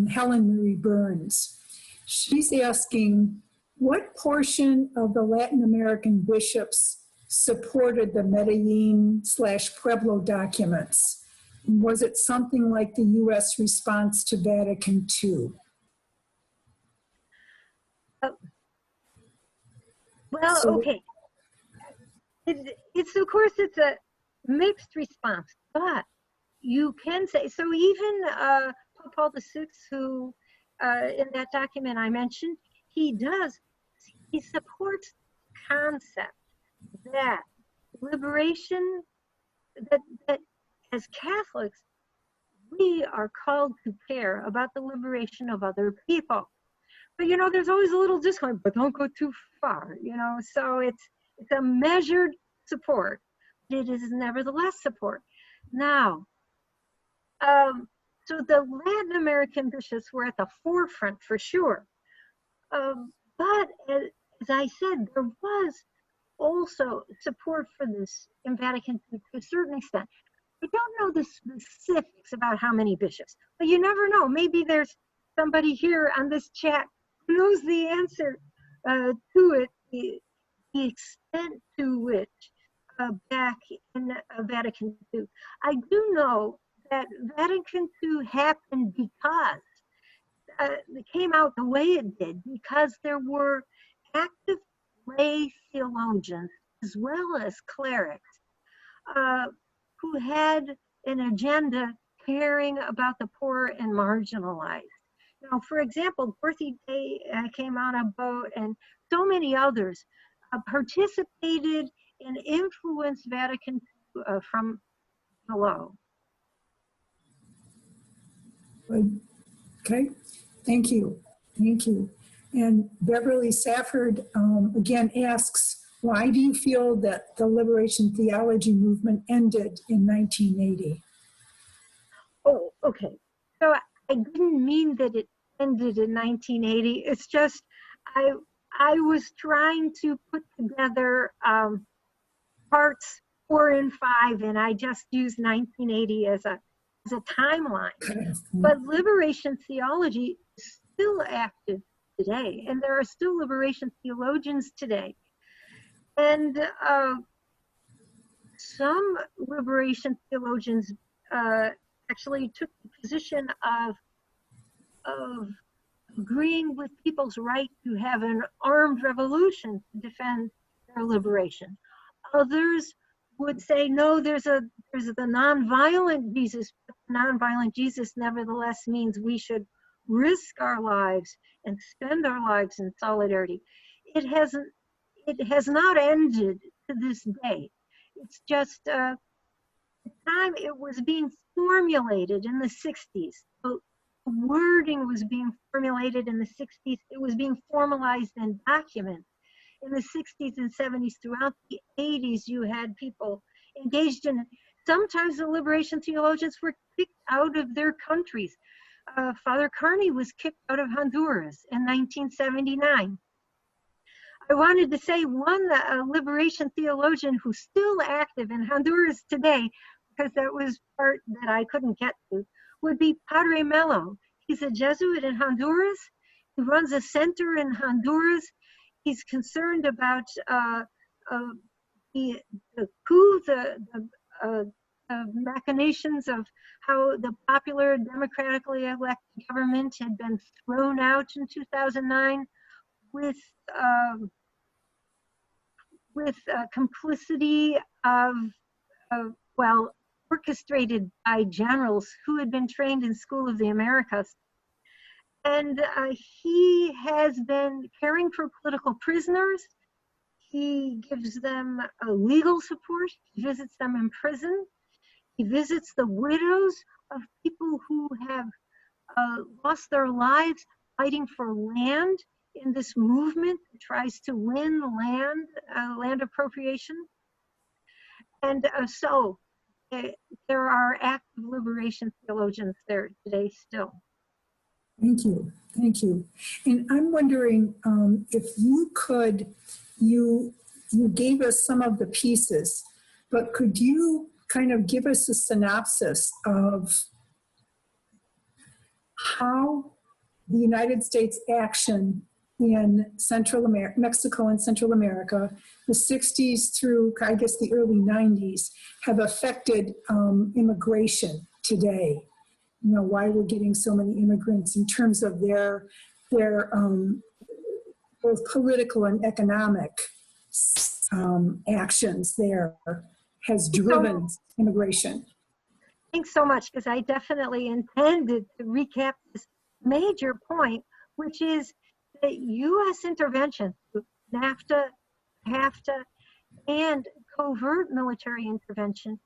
Helen Marie Burns. She's asking, What portion of the Latin American bishops supported the Medellin/Pueblo documents? Was it something like the U.S. response to Vatican II? Well, So- okay. It's of course it's a mixed response, but you can say so. Even Pope Paul VI, who in that document I mentioned, he supports the concept that liberation, that as Catholics we are called to care about the liberation of other people. But you know, there's always a little disclaimer, but don't go too far, you know. So it's a measured support. It is nevertheless support. Now, so the Latin American bishops were at the forefront for sure. But as I said, there was also support for this in Vatican II to a certain extent. I don't know the specifics about how many bishops, but you never know. Maybe there's somebody here on this chat who knows the answer to it, the extent to which back in Vatican II. I do know that Vatican II happened because it came out the way it did, because there were active lay theologians as well as clerics who had an agenda caring about the poor and marginalized. Now, for example, Dorothy Day came on a boat, and so many others participated and influenced Vatican II from below. Good. Okay, thank you. Thank you. And Beverly Safford again asks, why do you feel that the liberation theology movement ended in 1980? Oh, okay. So I didn't mean that it ended in 1980. It's just I was trying to put together parts 4 and 5, and I just used 1980 as a timeline. But liberation theology is still active today, and there are still liberation theologians today. And some liberation theologians actually took the position of agreeing with people's right to have an armed revolution to defend their liberation. Others would say, no, there's the nonviolent Jesus, but the nonviolent Jesus nevertheless means we should risk our lives and spend our lives in solidarity. It has not ended to this day. It's just the time it was being formulated in the 60s. The wording was being formulated in the 60s. It was being formalized in documents. In the 60s and 70s, throughout the 80s, you had people engaged in it. Sometimes the liberation theologians were kicked out of their countries. Father Carney was kicked out of Honduras in 1979. I wanted to say one liberation theologian who's still active in Honduras today, because that was part that I couldn't get to, would be Padre Melo. He's a Jesuit in Honduras. He runs a center in Honduras. He's concerned about the coup, the machinations of how the popular democratically elected government had been thrown out in 2009 with complicity of, well, orchestrated by generals who had been trained in School of the Americas. And he has been caring for political prisoners. He gives them legal support. He visits them in prison. He visits the widows of people who have lost their lives fighting for land in this movement that tries to win land appropriation. And so there are active liberation theologians there today still. Thank you. Thank you. And I'm wondering if you could, you gave us some of the pieces, but could you kind of give us a synopsis of how the United States action in Central America, Mexico and Central America, the 60s through, I guess, the early 90s, have affected immigration today. You know, why we're getting so many immigrants in terms of their both political and economic actions there has driven immigration. Thanks so much, because I definitely intended to recap this major point, which is that U.S. intervention through NAFTA, HAFTA, and covert military intervention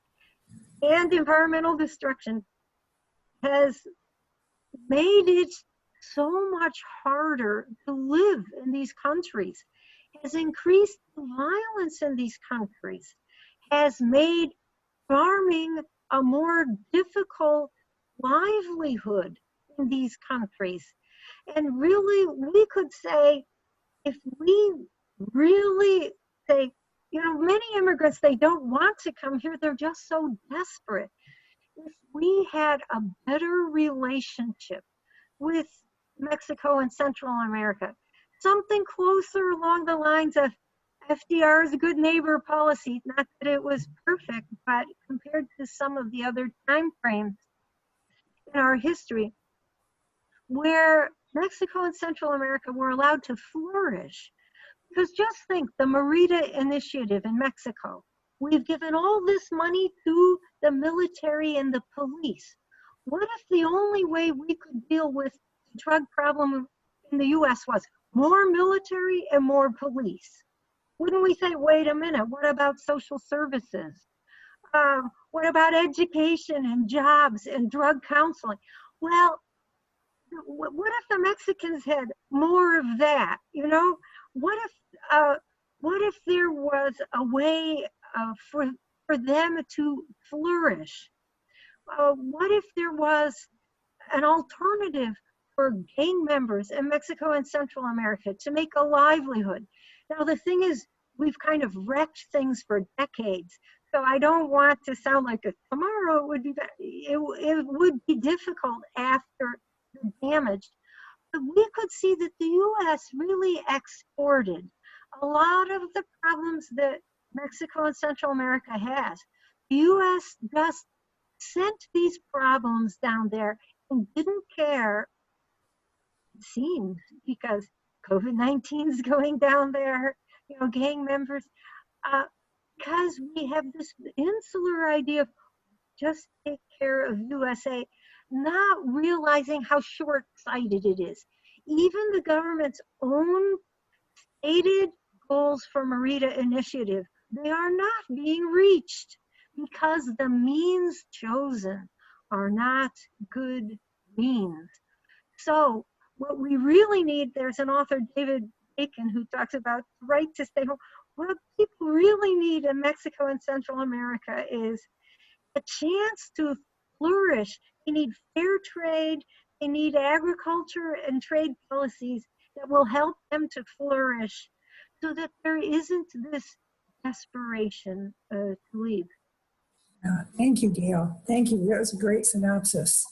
and environmental destruction has made it so much harder to live in these countries, has increased the violence in these countries, has made farming a more difficult livelihood in these countries. And really, we could say, if we really say, you know, many immigrants, they don't want to come here, they're just so desperate. If we had a better relationship with Mexico and Central America, something closer along the lines of FDR's good neighbor policy, not that it was perfect, but compared to some of the other time frames in our history, where Mexico and Central America were allowed to flourish. Because just think, the Merida Initiative in Mexico, we've given all this money to the military and the police. What if the only way we could deal with the drug problem in the US was more military and more police? Wouldn't we say, wait a minute, what about social services? What about education and jobs and drug counseling? Well, what if the Mexicans had more of that? You know, what if there was a way for them to flourish? What if there was an alternative for gang members in Mexico and Central America to make a livelihood? Now, the thing is, we've kind of wrecked things for decades. So I don't want to sound like tomorrow would be, it would be difficult after the damage. But we could see that the US really exported a lot of the problems that Mexico and Central America has. The US just sent these problems down there and didn't care, it seems, because COVID-19 is going down there, you know, gang members, because we have this insular idea of just take care of USA, not realizing how short-sighted it is. Even the government's own stated goals for Merida Initiative, they are not being reached because the means chosen are not good means. So what we really need, there's an author, David Bacon, who talks about the right to stay home. What people really need in Mexico and Central America is a chance to flourish. They need fair trade, they need agriculture and trade policies that will help them to flourish so that there isn't this desperation to leave. Thank you, Gail. Thank you. That was a great synopsis.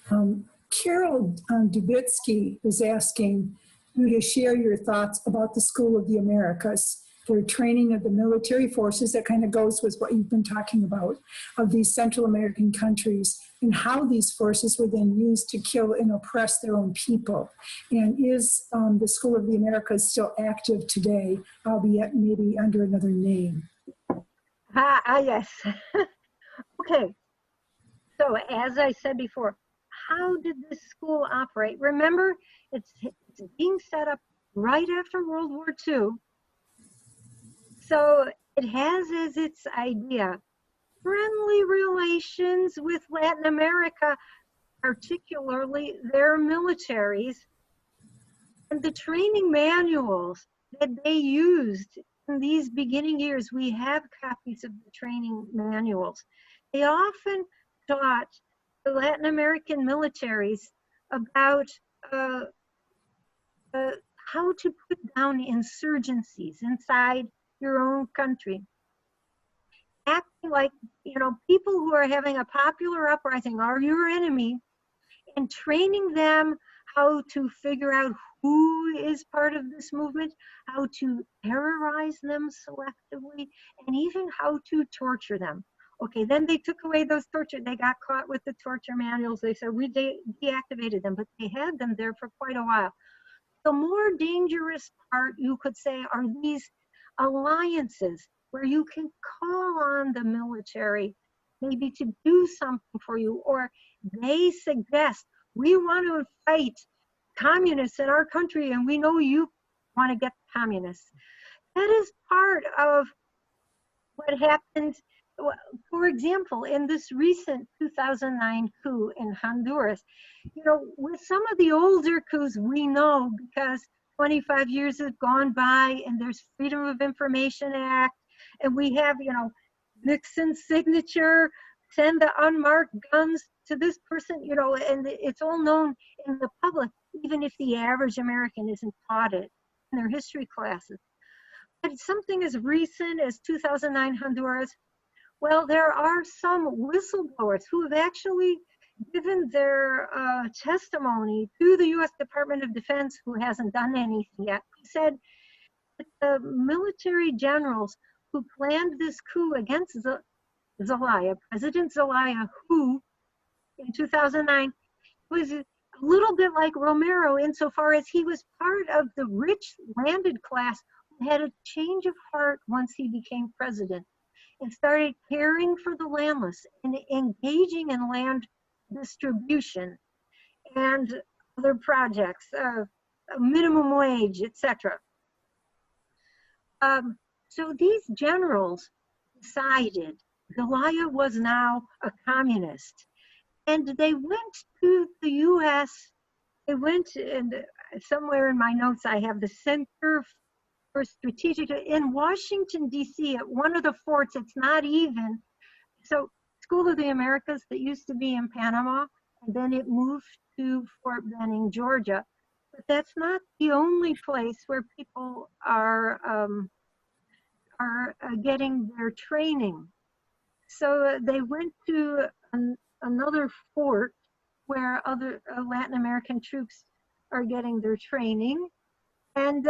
Carol Dubitsky is asking you to share your thoughts about the School of the Americas, their training of the military forces. That kind of goes with what you've been talking about, of these Central American countries, and how these forces were then used to kill and oppress their own people. And is the School of the Americas still active today, albeit maybe under another name? Yes. Okay. So as I said before, how did this school operate? Remember, it's being set up right after World War II. So it has as its idea friendly relations with Latin America, particularly their militaries, and the training manuals that they used in these beginning years. We have copies of the training manuals. They often taught the Latin American militaries about how to put down insurgencies inside your own country. Acting like, you know, people who are having a popular uprising are your enemy, and training them how to figure out who is part of this movement, how to terrorize them selectively, and even how to torture them. Okay, then they took away those torture. They got caught with the torture manuals. They said we deactivated them, but they had them there for quite a while. The more dangerous part, you could say, are these alliances where you can call on the military maybe to do something for you, or they suggest, we want to fight communists in our country and we know you want to get communists. That is part of what happened. For example, in this recent 2009 coup in Honduras, you know, with some of the older coups we know, because 25 years have gone by and there's Freedom of Information Act, and we have, you know, Nixon's signature, send the unmarked guns to this person, you know, and it's all known in the public, even if the average American isn't taught it in their history classes. But something as recent as 2009 Honduras, well, there are some whistleblowers who have actually given their testimony to the U.S. Department of Defense, who hasn't done anything yet, who said that the military generals who planned this coup against Zelaya, President Zelaya, who in 2009 was a little bit like Romero insofar as he was part of the rich landed class who had a change of heart once he became president, and started caring for the landless and engaging in land distribution and other projects, minimum wage, etc. So these generals decided Zelaya was now a communist, and they went to the U.S. They went, and somewhere in my notes I have the Center for Strategic in Washington, D.C. at one of the forts. It's not even, so School of the Americas that used to be in Panama, and then it moved to Fort Benning, Georgia. But that's not the only place where people are getting their training. So they went to another fort where other Latin American troops are getting their training, and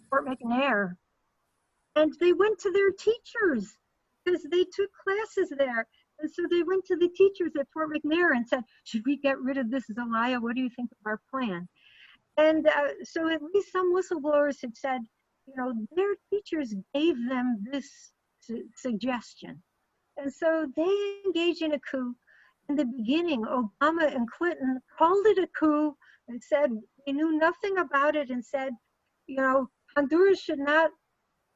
Fort McNair, and they went to their teachers because they took classes there. And so they went to the teachers at Fort McNair and said, should we get rid of this Zelaya? What do you think of our plan? And so at least some whistleblowers had said, you know, their teachers gave them this suggestion. And so they engaged in a coup. In the beginning, Obama and Clinton called it a coup and said they knew nothing about it, and said, you know, Honduras should not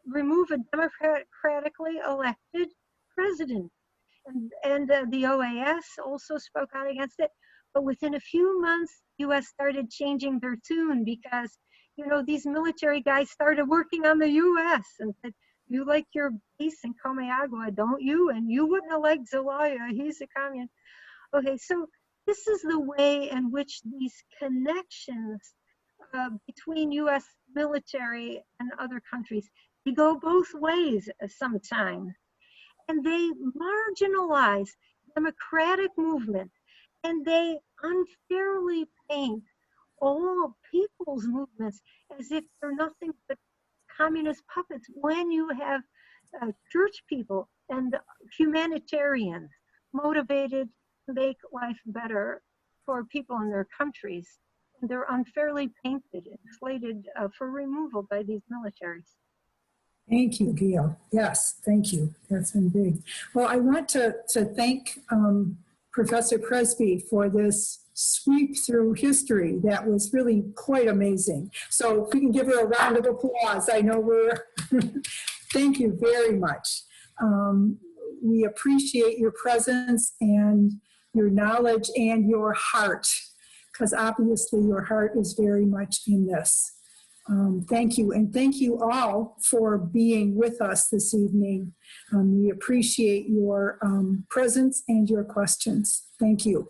remove a democratically elected president. And the OAS also spoke out against it. But within a few months, U.S. started changing their tune because, you know, these military guys started working on the U.S. and said, you like your base in Comayagua, don't you? And you wouldn't have liked Zelaya, he's a communist. Okay, so this is the way in which these connections between U.S. military and other countries, they go both ways sometimes. And they marginalize democratic movement, and they unfairly paint all people's movements as if they're nothing but communist puppets, when you have church people and humanitarians motivated to make life better for people in their countries. And they're unfairly painted and slated for removal by these militaries. Thank you, Gail. Yes, thank you. That's been big. Well, I want to thank Professor Presbey for this sweep through history. That was really quite amazing. So if we can give her a round of applause, I know we're, thank you very much. We appreciate your presence and your knowledge and your heart, because obviously your heart is very much in this. Thank you, and thank you all for being with us this evening. We appreciate your presence and your questions. Thank you.